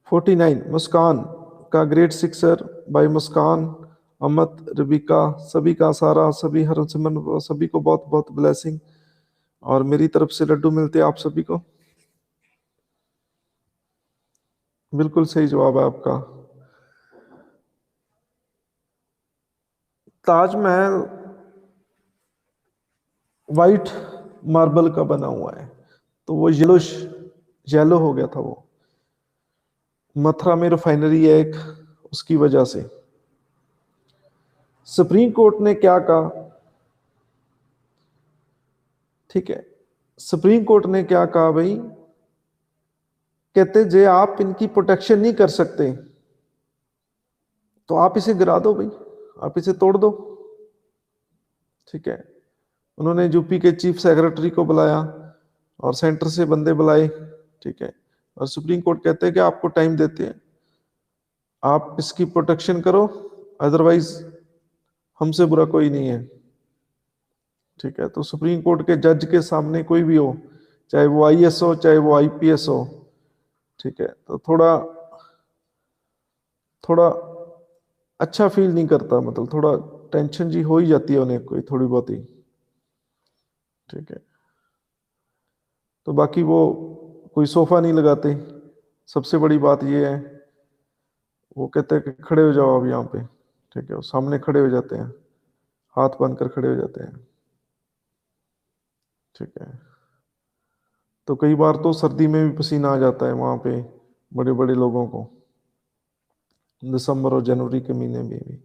49, मुस्कान का ग्रेट सिक्सर बाय मुस्कान अहमद रबिका, सभी का सारा, सभी हरसिमरन, सभी को बहुत बहुत ब्लेसिंग, और मेरी तरफ से लड्डू मिलते हैं आप सभी को। बिल्कुल सही जवाब है आपका। ताजमहल वाइट मार्बल का बना हुआ है, तो वो येलो हो गया था वो। मथुरा में रिफाइनरी है एक, उसकी वजह से। सुप्रीम कोर्ट ने क्या कहा? ठीक है, सुप्रीम कोर्ट ने क्या कहा भाई? कहते जे आप इनकी प्रोटेक्शन नहीं कर सकते तो आप इसे गिरा दो भाई, आप इसे तोड़ दो। ठीक है। उन्होंने यूपी के चीफ सेक्रेटरी को बुलाया और सेंटर से बंदे बुलाए। ठीक है। और सुप्रीम कोर्ट कहते हैं कि आपको टाइम देते हैं, आप इसकी प्रोटेक्शन करो, अदरवाइज हमसे बुरा कोई नहीं है। ठीक है। तो सुप्रीम कोर्ट के जज के सामने कोई भी हो, चाहे वो आईएएस हो चाहे वो आईपीएस हो, ठीक है, तो थोड़ा थोड़ा अच्छा फील नहीं करता, मतलब थोड़ा टेंशन जी हो ही जाती है उन्हें कोई थोड़ी बहुत ही। ठीक है। तो बाकी वो कोई सोफा नहीं लगाते, सबसे बड़ी बात ये है। वो कहते हैं कि खड़े हो जाओ अब यहाँ पे। ठीक है, वो सामने खड़े हो जाते हैं, हाथ बांध कर खड़े हो जाते हैं। ठीक है। तो कई बार तो सर्दी में भी पसीना आ जाता है वहाँ पे बड़े बड़े लोगों को, दिसंबर और जनवरी के महीने में भी।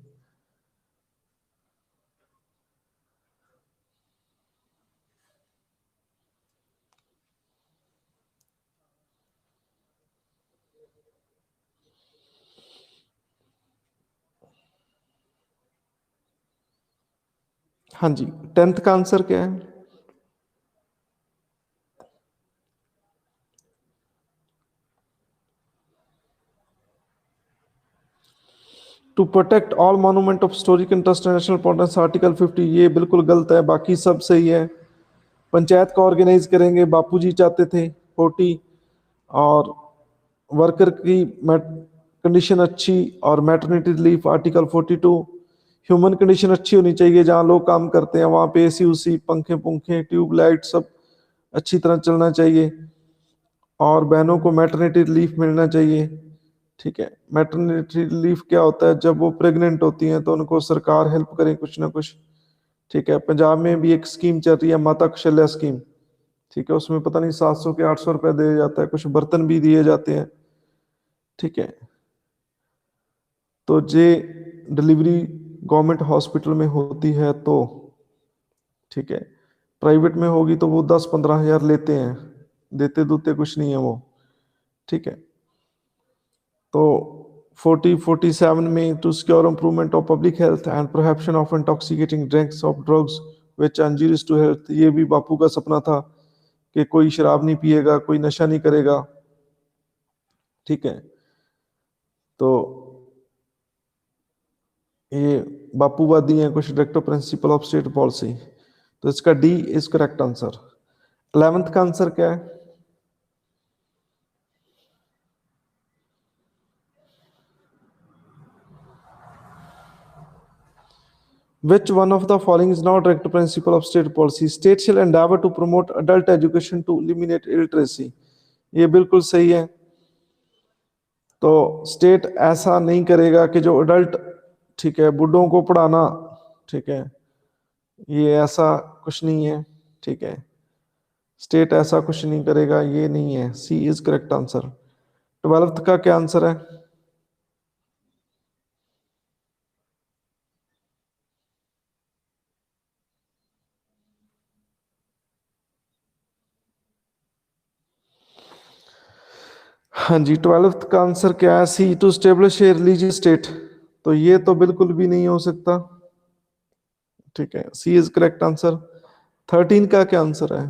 हाँ जी, 10th का आंसर क्या है? To protect all monument of historic interest national importance, article 50, ये बिल्कुल गलत है, बाकी सब सही है। पंचायत को ऑर्गेनाइज करेंगे, बापूजी चाहते थे 40, और वर्कर की कंडीशन अच्छी, और maternity relief article 42। Human condition अच्छी होनी चाहिए, जहाँ लोग काम करते हैं वहाँ पे एसी उसी पंखे पंखे ट्यूबलाइट सब अच्छी तरह चलना चाहिए, और बहनों को मैटरनिटी रिलीफ मिलना चाहिए। ठीक है। मैटरनिटी रिलीफ क्या होता है? जब वो प्रेग्नेंट होती हैं तो उनको सरकार हेल्प करे कुछ ना कुछ। ठीक है। पंजाब में भी एक स्कीम चल रही है, माता कौशल्या स्कीम। ठीक है, उसमें पता नहीं 700 के 800 रुपए दिया जाता है, कुछ बर्तन भी दिए जाते हैं। ठीक है। तो जे डिलीवरी गवर्नमेंट हॉस्पिटल में होती है तो ठीक है, प्राइवेट में होगी तो वो 10-15 हजार लेते हैं, देते दूते कुछ नहीं है वो। ठीक है। तो 47 में to secure improvement of public health and prohibition of intoxicating drinks of drugs which injurious to health, ये भी बापू का सपना था कि कोई शराब नहीं पिएगा, कोई नशा नहीं करेगा। ठीक है। तो ये बापूवादी हैं कुछ director principle of state policy. तो इसका D is correct answer. 11th का आंसर क्या है? Which one of the following is not direct principle of state policy? State shall endeavor to promote adult education to eliminate illiteracy. ये बिल्कुल सही है। तो स्टेट ऐसा नहीं करेगा कि जो अडल्ट, ठीक है, बूढ़ों को पढ़ाना, ठीक है, ये ऐसा कुछ नहीं है। ठीक है, स्टेट ऐसा कुछ नहीं करेगा, ये नहीं है। C is correct answer. 12th का क्या आंसर है? हाँ जी, 12th का आंसर क्या है? C to establish a religious state. तो ये तो बिल्कुल भी नहीं हो सकता। ठीक है, सी इज करेक्ट आंसर। 13 का क्या आंसर है?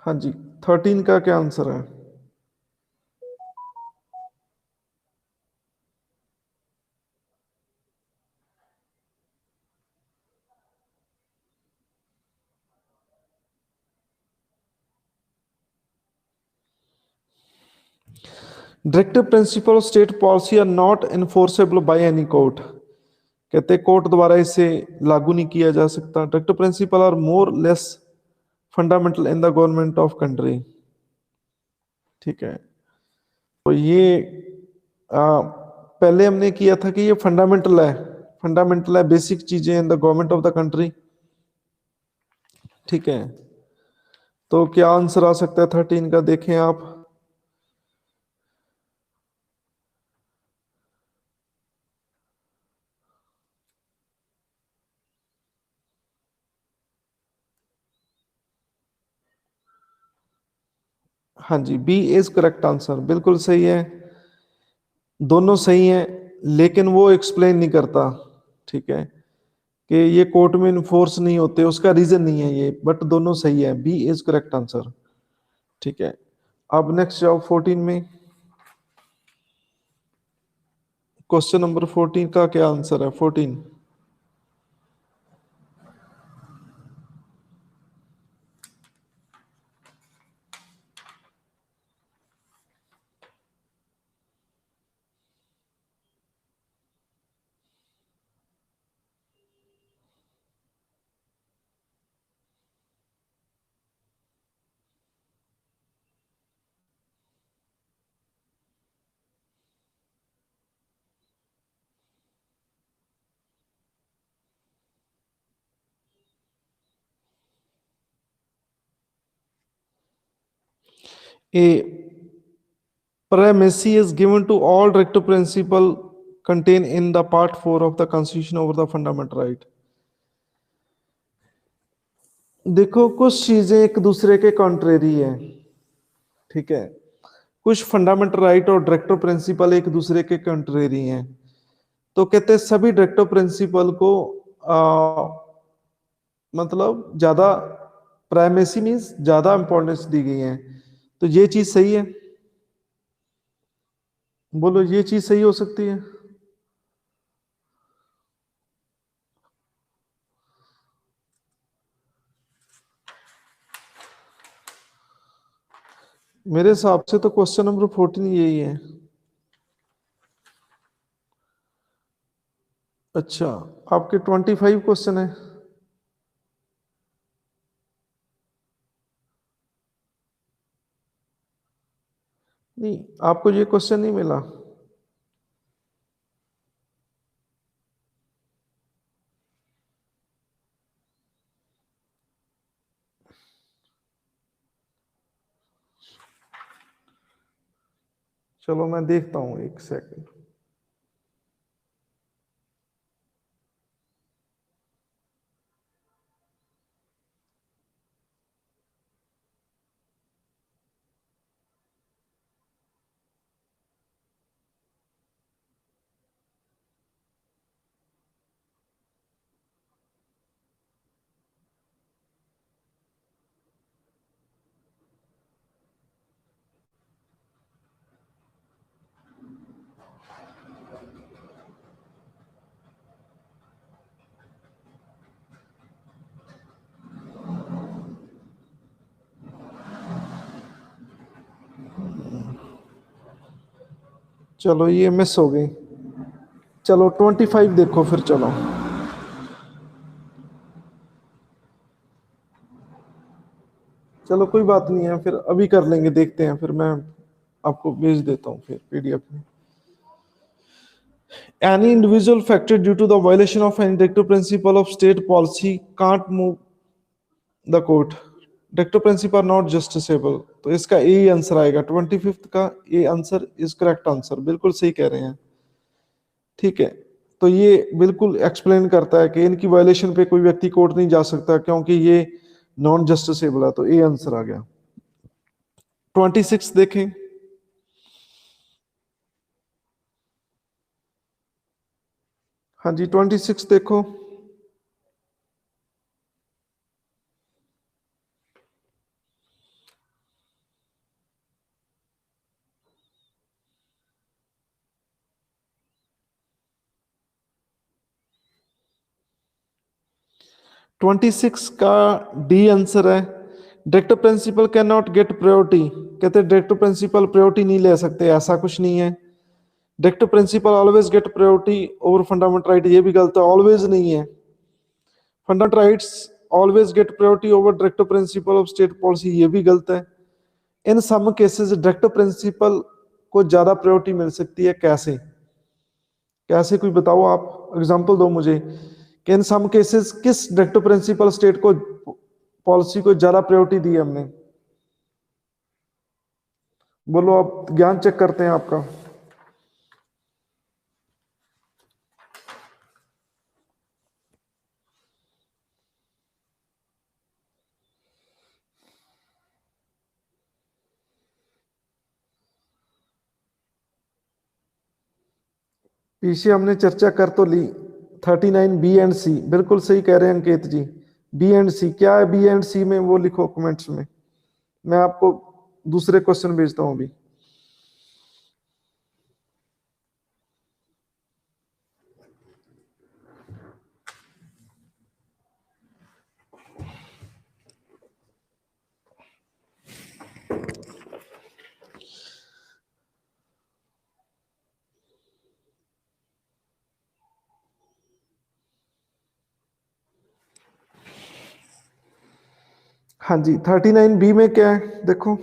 हाँ जी, 13 का क्या आंसर है? Directive principle of state policy are not enforceable by any court. कहते कोर्ट द्वारा इसे लागू नहीं किया जा सकता। Directive principle are more less fundamental in the government of country. ठीक है। तो ये पहले हमने किया था कि ये फंडामेंटल है, फंडामेंटल है, बेसिक चीजें इन the government of the country. ठीक है। तो क्या आंसर आ सकता है 13 का, देखें आप। हाँ जी, बी इज करेक्ट आंसर, बिल्कुल सही है। दोनों सही हैं, लेकिन वो एक्सप्लेन नहीं करता। ठीक है, कि ये कोर्ट में इन्फोर्स नहीं होते, उसका रीजन नहीं है ये, बट दोनों सही है। B is correct answer. ठीक है। अब नेक्स्ट जाओ 14 में। क्वेश्चन नंबर 14 का क्या आंसर है? 14। ए primacy is given to all directive principle contained in the part 4 of the constitution over the fundamental right। देखो, कुछ चीजें एक दूसरे के कॉन्ट्रेरी है। ठीक है, कुछ फंडामेंटल राइट और डायरेक्टिव प्रिंसिपल एक दूसरे के कॉन्ट्रेरी हैं। तो कहते हैं सभी डायरेक्टिव प्रिंसिपल को मतलब ज्यादा प्राइमेसी मीन्स ज्यादा इंपॉर्टेंस दी गई है। तो ये चीज सही है? बोलो, ये चीज सही हो सकती है? मेरे हिसाब से तो क्वेश्चन नंबर 14 यही है। अच्छा, आपके 25 क्वेश्चन है? नहीं, आपको ये क्वेश्चन नहीं मिला? चलो मैं देखता हूँ, एक सेकंड। चलो ये मिस हो गई। चलो 25 देखो फिर। चलो चलो कोई बात नहीं है, फिर अभी कर लेंगे, देखते हैं, फिर मैं आपको भेज देता हूँ फिर पीडीएफ में। Any individual affected due to the violation of any directive principle of state policy can't move the court. Directive principle are not justiciable। तो इसका ए आंसर आएगा 25 का। A answer is correct answer, बिल्कुल सही कह रहे हैं। ठीक है, तो ये बिल्कुल एक्सप्लेन करता है कि इनकी वायलेशन पे कोई व्यक्ति कोर्ट नहीं जा सकता क्योंकि ये नॉन जस्टिसेबल है। तो ए आंसर आ गया। 26 देखें। हाँ जी 26 देखो। ट्वेंटी सिक्स का डी आंसर है। Director principle can not get priority. कहते हैं डायरेक्टर प्रिंसिपल प्रायोरिटी नहीं ले सकते, ऐसा कुछ नहीं है। Director principle always get priority over fundamental right, ये भी गलत है, ऑलवेज नहीं है। Fundamental rights always get priority over director principle of state policy, ये भी गलत है। In some cases director principle को ज्यादा प्रायोरिटी मिल सकती है। कैसे? कैसे कोई बताओ, आप एग्जांपल दो मुझे कि इन सम केसेस किस डायरेक्टर प्रिंसिपल स्टेट को पॉलिसी को ज्यादा प्रायोरिटी दी है हमने। बोलो, आप ज्ञान चेक करते हैं आपका। पीछे हमने चर्चा कर तो ली। 39 बी एंड सी, बिल्कुल सही कह रहे हैं अंकित जी। बी एंड सी क्या है? बी एंड सी में वो लिखो कमेंट्स में, मैं आपको दूसरे क्वेश्चन भेजता हूं अभी। हाँ जी 39 बी में क्या है देखो।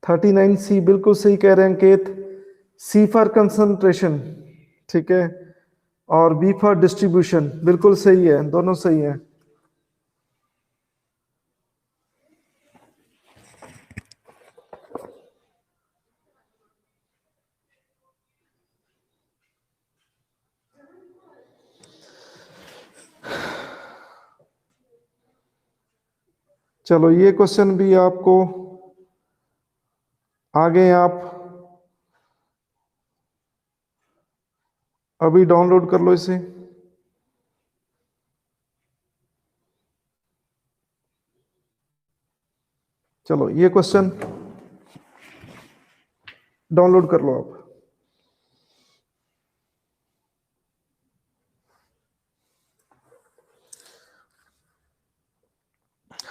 थर्टी नाइन सी बिल्कुल सही कह रहे हैं अंकित। सी फॉर कंसंट्रेशन, ठीक है, और बी फॉर डिस्ट्रीब्यूशन, बिल्कुल सही है, दोनों सही है। चलो ये क्वेश्चन भी आपको आगे आप अभी डाउनलोड कर लो इसे। चलो ये क्वेश्चन डाउनलोड कर लो आप।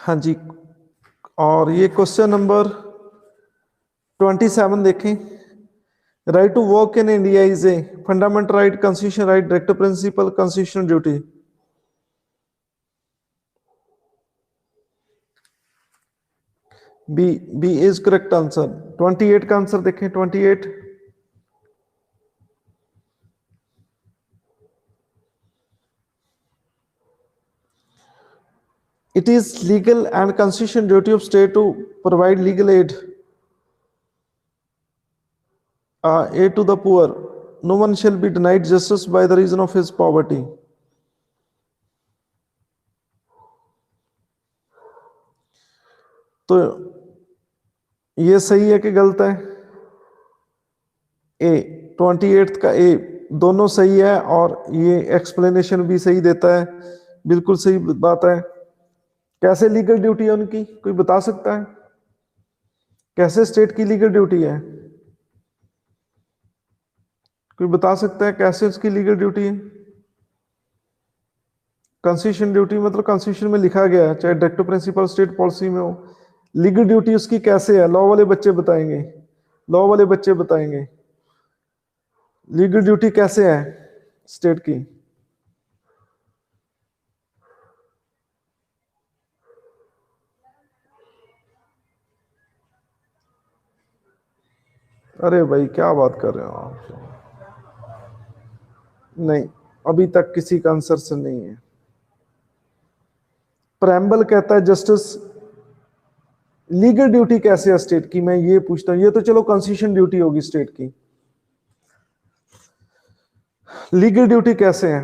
हाँ जी, और ये क्वेश्चन नंबर 27 देखें। Right to work in India is a fundamental right, constitution right, director principle, constitutional duty. B, B is correct answer. 28 का आंसर देखें। 28, it is legal and constitutional duty of state to provide legal aid, aid to the poor. No one shall be denied justice by the reason of his poverty. तो ये सही है कि गलत है? ए, 28 का ए दोनों सही है, और ये एक्सप्लेनेशन भी सही देता है, बिल्कुल सही बात है। कैसे लीगल ड्यूटी है उनकी, कोई बता सकता है? कैसे स्टेट की लीगल ड्यूटी है? कोई बता सकता है कैसे उसकी लीगल ड्यूटी है? कॉन्स्टिट्यूशन ड्यूटी मतलब कॉन्स्टिट्यूशन में लिखा गया है, चाहे डायरेक्टिव प्रिंसिपल स्टेट पॉलिसी में हो। लीगल ड्यूटी उसकी कैसे है, लॉ वाले बच्चे बताएंगे, लॉ वाले बच्चे बताएंगे लीगल ड्यूटी कैसे है स्टेट की। अरे भाई क्या बात कर रहे हो आप? नहीं, अभी तक किसी का आंसर से नहीं है। प्रेम्बल कहता है जस्टिस, लीगल ड्यूटी कैसे है स्टेट की, मैं ये पूछता हूं। ये तो चलो कॉन्स्टिट्यूशन ड्यूटी होगी स्टेट की, लीगल ड्यूटी कैसे है?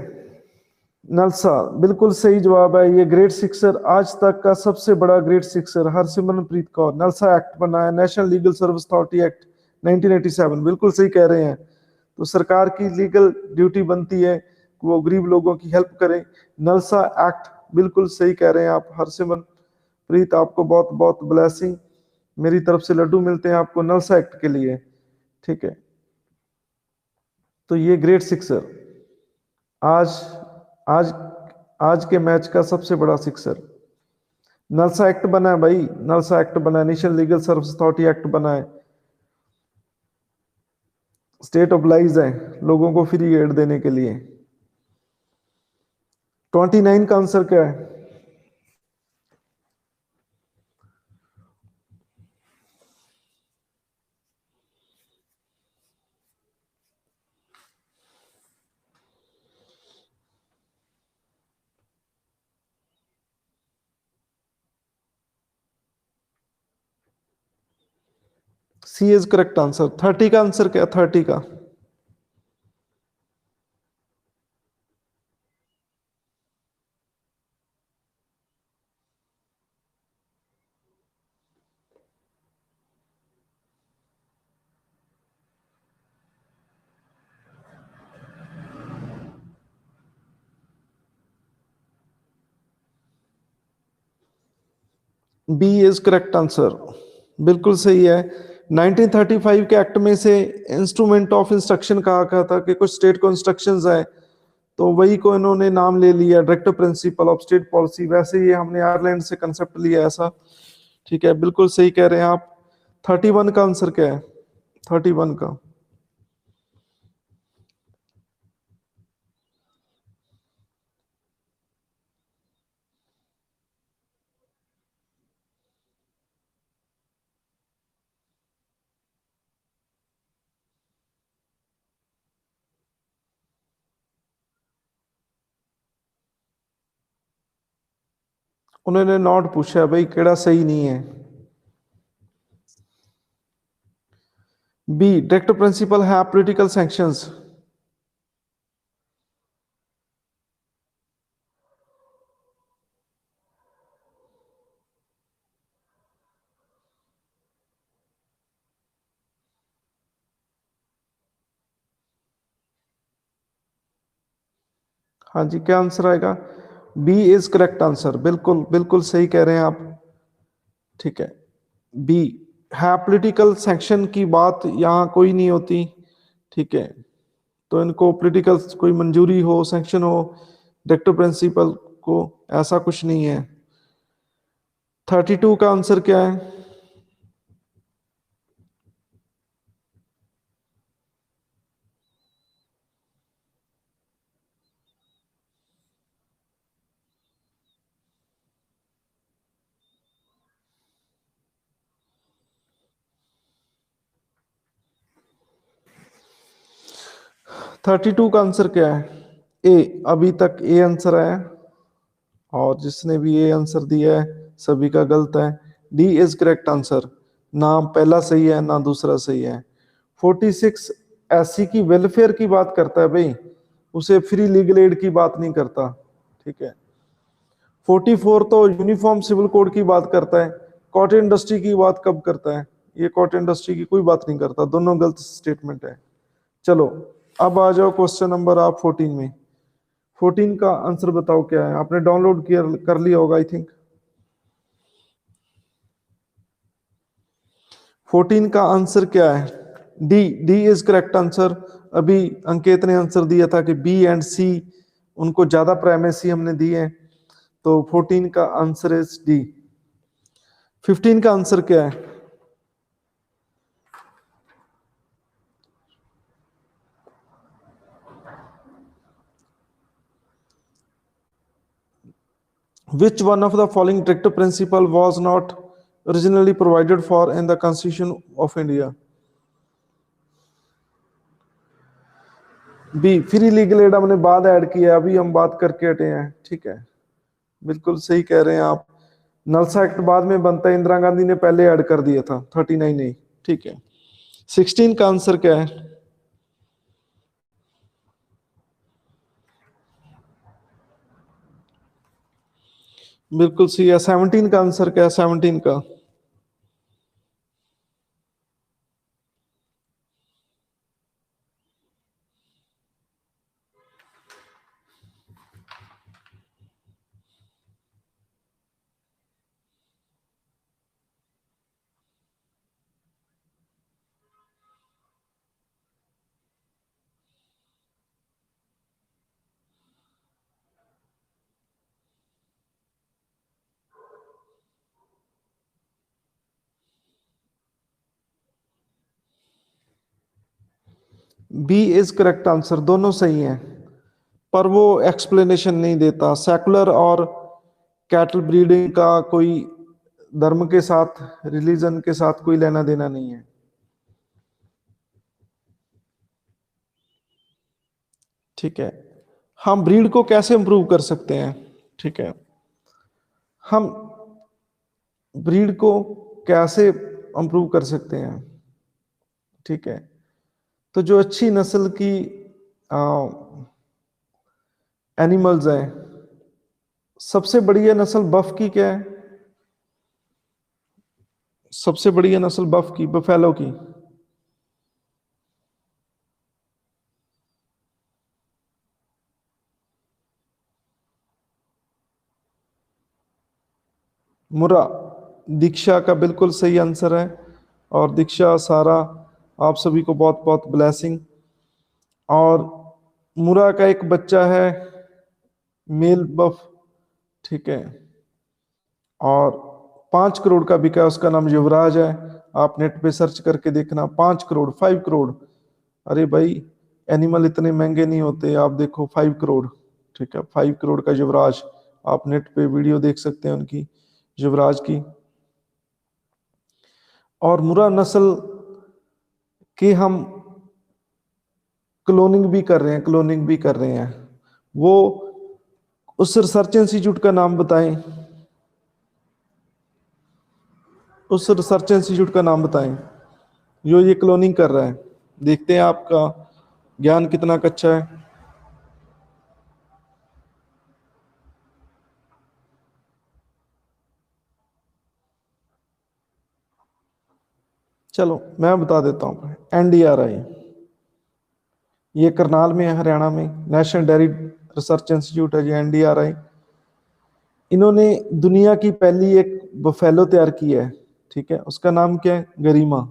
नलसा बिल्कुल सही जवाब है। ये ग्रेड सिक्सर, आज तक का सबसे बड़ा great sixer Harsimranpreet Kaur. NALSA act बना है, national legal service authority act 1987, बिल्कुल सही कह रहे हैं। तो सरकार की लीगल ड्यूटी बनती है कि वो गरीब लोगों की हेल्प करें। नलसा एक्ट, बिल्कुल सही कह रहे हैं आप हरसिमरनप्रीत, आपको बहुत बहुत ब्लेसिंग, मेरी तरफ से लड्डू मिलते हैं आपको नलसा एक्ट के लिए, ठीक है। तो ये ग्रेड सिक्सर आज आज आज के मैच का सबसे बड़ा सिक्सर। नलसा एक्ट बना है भाई, नलसा एक्ट बना है, national legal service authority act बना है। स्टेट ऑब्लाइज है लोगों को फ्री एड देने के लिए। 29 का आंसर क्या है? C is correct answer. 30 का आंसर क्या है? 30 का बी इज करेक्ट आंसर, बिल्कुल सही है। 1935 के एक्ट में से इंस्ट्रूमेंट ऑफ इंस्ट्रक्शन कहा गया था कि कुछ स्टेट को इंस्ट्रक्शंस है, तो वही को इन्होंने नाम ले लिया directive principle of state policy. वैसे ये हमने आयरलैंड से कंसेप्ट लिया ऐसा, ठीक है, बिल्कुल सही कह रहे हैं आप। 31 का आंसर क्या है? 31 का। उन्होंने नॉट पूछा भाई, केड़ा सही नहीं है। बी डायरेक्टिव प्रिंसिपल है पॉलिटिकल सैंक्शंस। हाँ जी, क्या आंसर आएगा? बी इज करेक्ट आंसर, बिल्कुल बिल्कुल सही कह रहे हैं आप, ठीक है। बी है पॉलिटिकल सैंक्शन की बात यहाँ कोई नहीं होती, ठीक है। तो इनको पॉलिटिकल कोई मंजूरी हो, सैंक्शन हो डायरेक्टिव प्रिंसिपल को, ऐसा कुछ नहीं है। 32 का आंसर क्या है? 32 का आंसर क्या है? ए, अभी तक ए आंसर है, और जिसने भी ए आंसर दिया है सभी का गलत है। डी इज करेक्ट आंसर, ना पहला सही है ना दूसरा सही है। 46 एससी की वेलफेयर की बात करता है भाई, उसे फ्री लीगल एड की बात नहीं करता, ठीक है। 44 तो यूनिफॉर्म सिविल कोड की बात करता है, कॉटन इंडस्ट्री की बात कब करता है? ये कॉटन इंडस्ट्री की कोई बात नहीं करता, दोनों गलत स्टेटमेंट है। चलो, अब आ जाओ क्वेश्चन नंबर आप 14 में। 14 का आंसर बताओ क्या है? आपने डाउनलोड किया कर लिया होगा आई थिंक। 14 का आंसर क्या है? D, D is correct answer. अभी अंकित ने आंसर दिया था कि बी एंड सी, उनको ज्यादा प्राइमेसी हमने दी है, तो 14 का आंसर इज डी। 15 का आंसर क्या है? Which one of the following directive principle was not originally provided for in the Constitution of India? B, free legal aid हमने बाद ऐड किया है, अभी हम बात करके हटे हैं। ठीक है, बिल्कुल सही कह रहे हैं आप। नलसा एक्ट बाद में बनता है, इंदिरा गांधी ने पहले ऐड कर दिया था 39 नहीं। ठीक है, 16 का आंसर क्या है? बिल्कुल सही है। 17 का आंसर क्या है? 17 का बी इज करेक्ट आंसर, दोनों सही हैं, पर वो एक्सप्लेनेशन नहीं देता। सेकुलर और कैटल ब्रीडिंग का कोई धर्म के साथ, रिलीजन के साथ कोई लेना देना नहीं है। ठीक है, हम ब्रीड को कैसे इंप्रूव कर सकते हैं? ठीक है, हम ब्रीड को कैसे इंप्रूव कर सकते हैं? ठीक है, तो जो अच्छी नस्ल की एनिमल्स हैं, सबसे बढ़िया नस्ल बफ की क्या है? सबसे बढ़िया नस्ल बफ की, बफेलो की। मुरा, दीक्षा का बिल्कुल सही आंसर है। और दीक्षा, सारा, आप सभी को बहुत बहुत ब्लेसिंग। और मुरा का एक बच्चा है, मेल बफ। ठीक है, और 5 करोड़ का बिका है, उसका नाम युवराज है। आप नेट पे सर्च करके देखना, 5 करोड़, 5 करोड़। अरे भाई, एनिमल इतने महंगे नहीं होते, आप देखो 5 करोड़। ठीक है, 5 करोड़ का युवराज, आप नेट पे वीडियो देख सकते हैं उनकी, युवराज की। और मुरा नस्ल की हम क्लोनिंग भी कर रहे हैं, क्लोनिंग भी कर रहे हैं। वो उस रिसर्च इंस्टीट्यूट का नाम बताएं, उस रिसर्च इंस्टीट्यूट का नाम बताएं जो ये क्लोनिंग कर रहा है। देखते हैं आपका ज्ञान कितना कच्चा है। चलो मैं बता देता हूँ, एनडीआरआई, ये करनाल में है, हरियाणा में, नेशनल डेयरी रिसर्च इंस्टीट्यूट है जी, एनडीआरआई। इन्होंने दुनिया की पहली एक बफेलो तैयार की है। ठीक है, उसका नाम क्या है? गरिमा।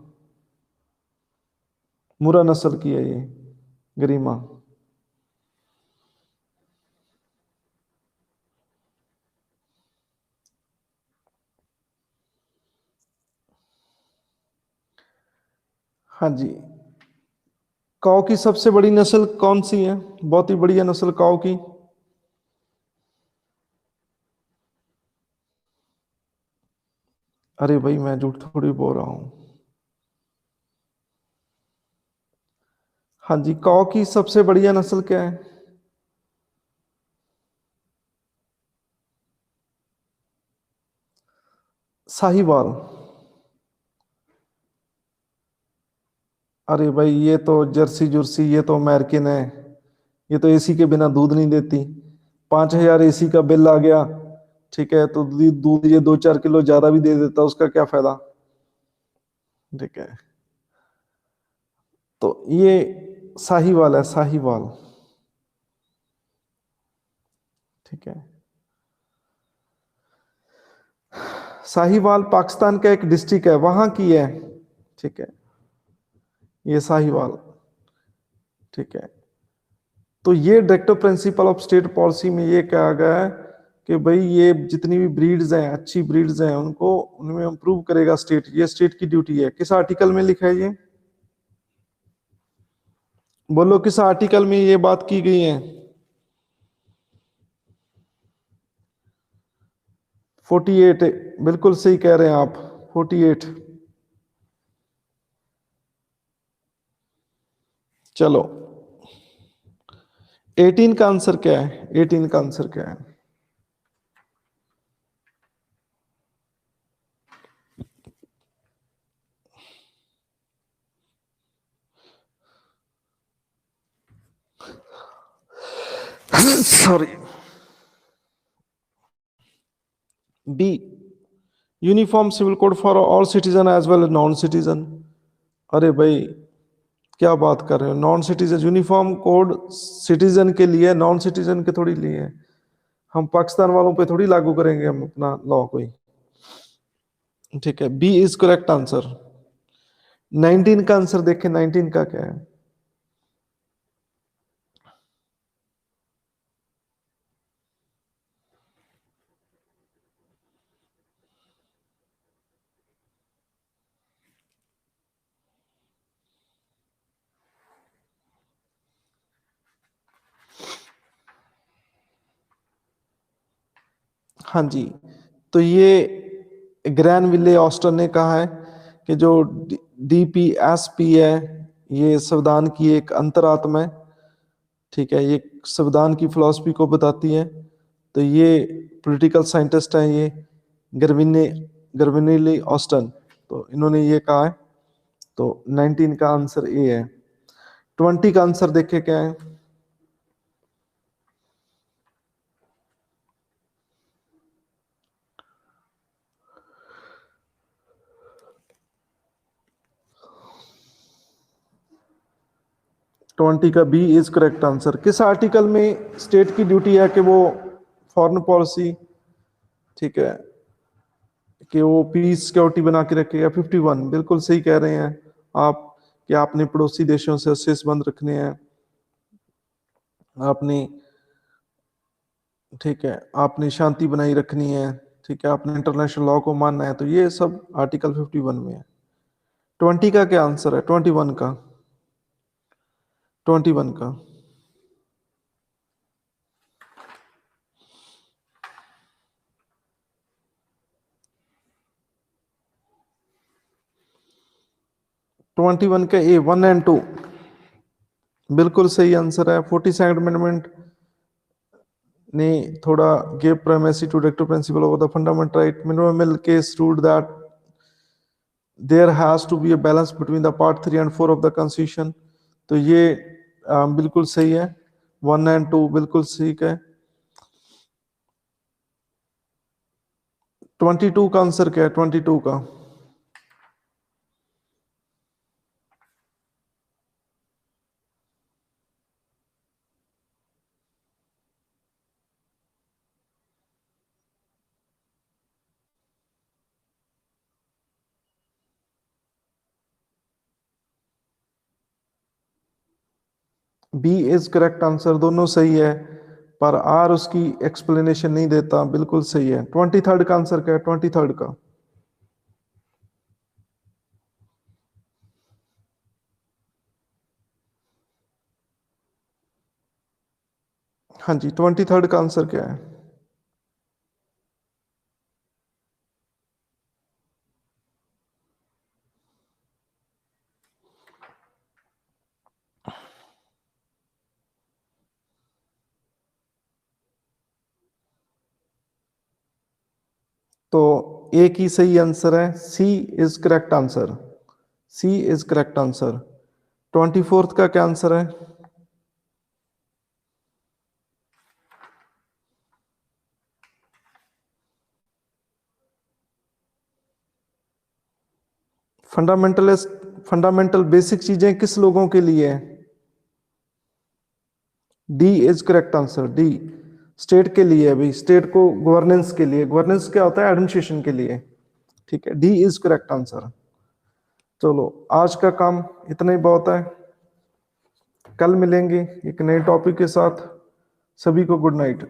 मुरा नस्ल की है ये, गरिमा। हाँ जी, काऊ की सबसे बड़ी नस्ल कौन सी है? बहुत ही बढ़िया नस्ल काऊ की। अरे भाई, मैं झूठ थोड़ी बोल रहा हूँ। हाँ जी, काऊ की सबसे बढ़िया नस्ल क्या है? साहिवाल। अरे भाई, ये तो जर्सी जुर्सी, ये तो अमेरिकन है, ये तो एसी के बिना दूध नहीं देती। 5,000 एसी का बिल आ गया, ठीक है, तो दूध ये 2-4 किलो ज्यादा भी दे देता, उसका क्या फायदा? ठीक है, तो ये साहिवाल है, साहिवाल। ठीक है, साहिवाल पाकिस्तान का एक डिस्ट्रिक्ट है, वहां की है। ठीक है, ये साहिवाल, ठीक है। तो ये directive principle of state policy में ये कहा गया है कि भाई ये जितनी भी ब्रीड्स हैं, अच्छी ब्रीड्स हैं, उनको उनमें इम्प्रूव करेगा स्टेट, ये स्टेट की ड्यूटी है। किस आर्टिकल में लिखा है ये? बोलो किस आर्टिकल में ये बात की गई है? 48, बिल्कुल सही कह रहे हैं आप, 48। चलो 18 का आंसर क्या है? 18 का आंसर क्या है? Sorry, B, uniform civil code for all citizen as well as non citizen. अरे भाई क्या बात कर रहे हो, non citizen uniform code citizen के लिए, नॉन सिटीजन के थोड़ी लिए है। हम पाकिस्तान वालों पे थोड़ी लागू करेंगे हम अपना लॉ कोई। ठीक है, बी इज करेक्ट आंसर। 19 का आंसर देखें, 19 का क्या है? हाँ जी, तो ये ग्रैनविले ऑस्टन ने कहा है कि जो डीपीएसपी है ये संविधान की एक अंतरात्मा है। ठीक है, ये संविधान की फिलॉसफी को बताती है। तो ये पॉलिटिकल साइंटिस्ट है ये गर्विने गर्विनेली ऑस्टन, तो इन्होंने ये कहा है। तो 19 का आंसर ए है। 20 का आंसर देखे क्या है? 20 का बी इज करेक्ट आंसर। किस आर्टिकल में स्टेट की ड्यूटी है कि वो फॉरेन पॉलिसी, ठीक है, कि वो पीस सिक्योरिटी बना के रखेगा? 51, बिल्कुल सही कह रहे हैं आप कि आपने पड़ोसी देशों से अच्छे संबंध रखने हैं, आपने, ठीक है, आपने शांति बनाई रखनी है, ठीक है, आपने इंटरनेशनल लॉ को मानना है। तो ये सब आर्टिकल 51 में है। 20 का क्या आंसर है? 21 का, 21 का। ट्वेंटी वन का ए, 1 एंड 2 बिल्कुल सही आंसर है। 42nd अमेंडमेंट ने थोड़ा give primacy to directive principle over the fundamental right. Minimum case ruled that there has to be a balance between the part 3 and 4 of the constitution. तो ये बिल्कुल सही है, 1 एंड 2 बिल्कुल सही है। 22 का आंसर क्या है? 22 का बी इज करेक्ट आंसर। दोनों सही है, पर आर उसकी एक्सप्लेनेशन नहीं देता। बिल्कुल सही है। 23rd का आंसर क्या है? 23rd का, हाँ जी, 23rd का आंसर क्या है? तो एक ही सही आंसर है, C is correct answer. C is correct answer. 24th का क्या आंसर है? फंडामेंटल फंडामेंटल बेसिक चीजें किस लोगों के लिए है? D is correct answer. D state के लिए है भाई, स्टेट को गवर्नेंस के लिए। गवर्नेंस क्या होता है? एडमिनिस्ट्रेशन के लिए। ठीक है, डी इज करेक्ट आंसर। चलो आज का काम इतना ही बहुत है, कल मिलेंगे एक नए टॉपिक के साथ। सभी को गुड नाइट।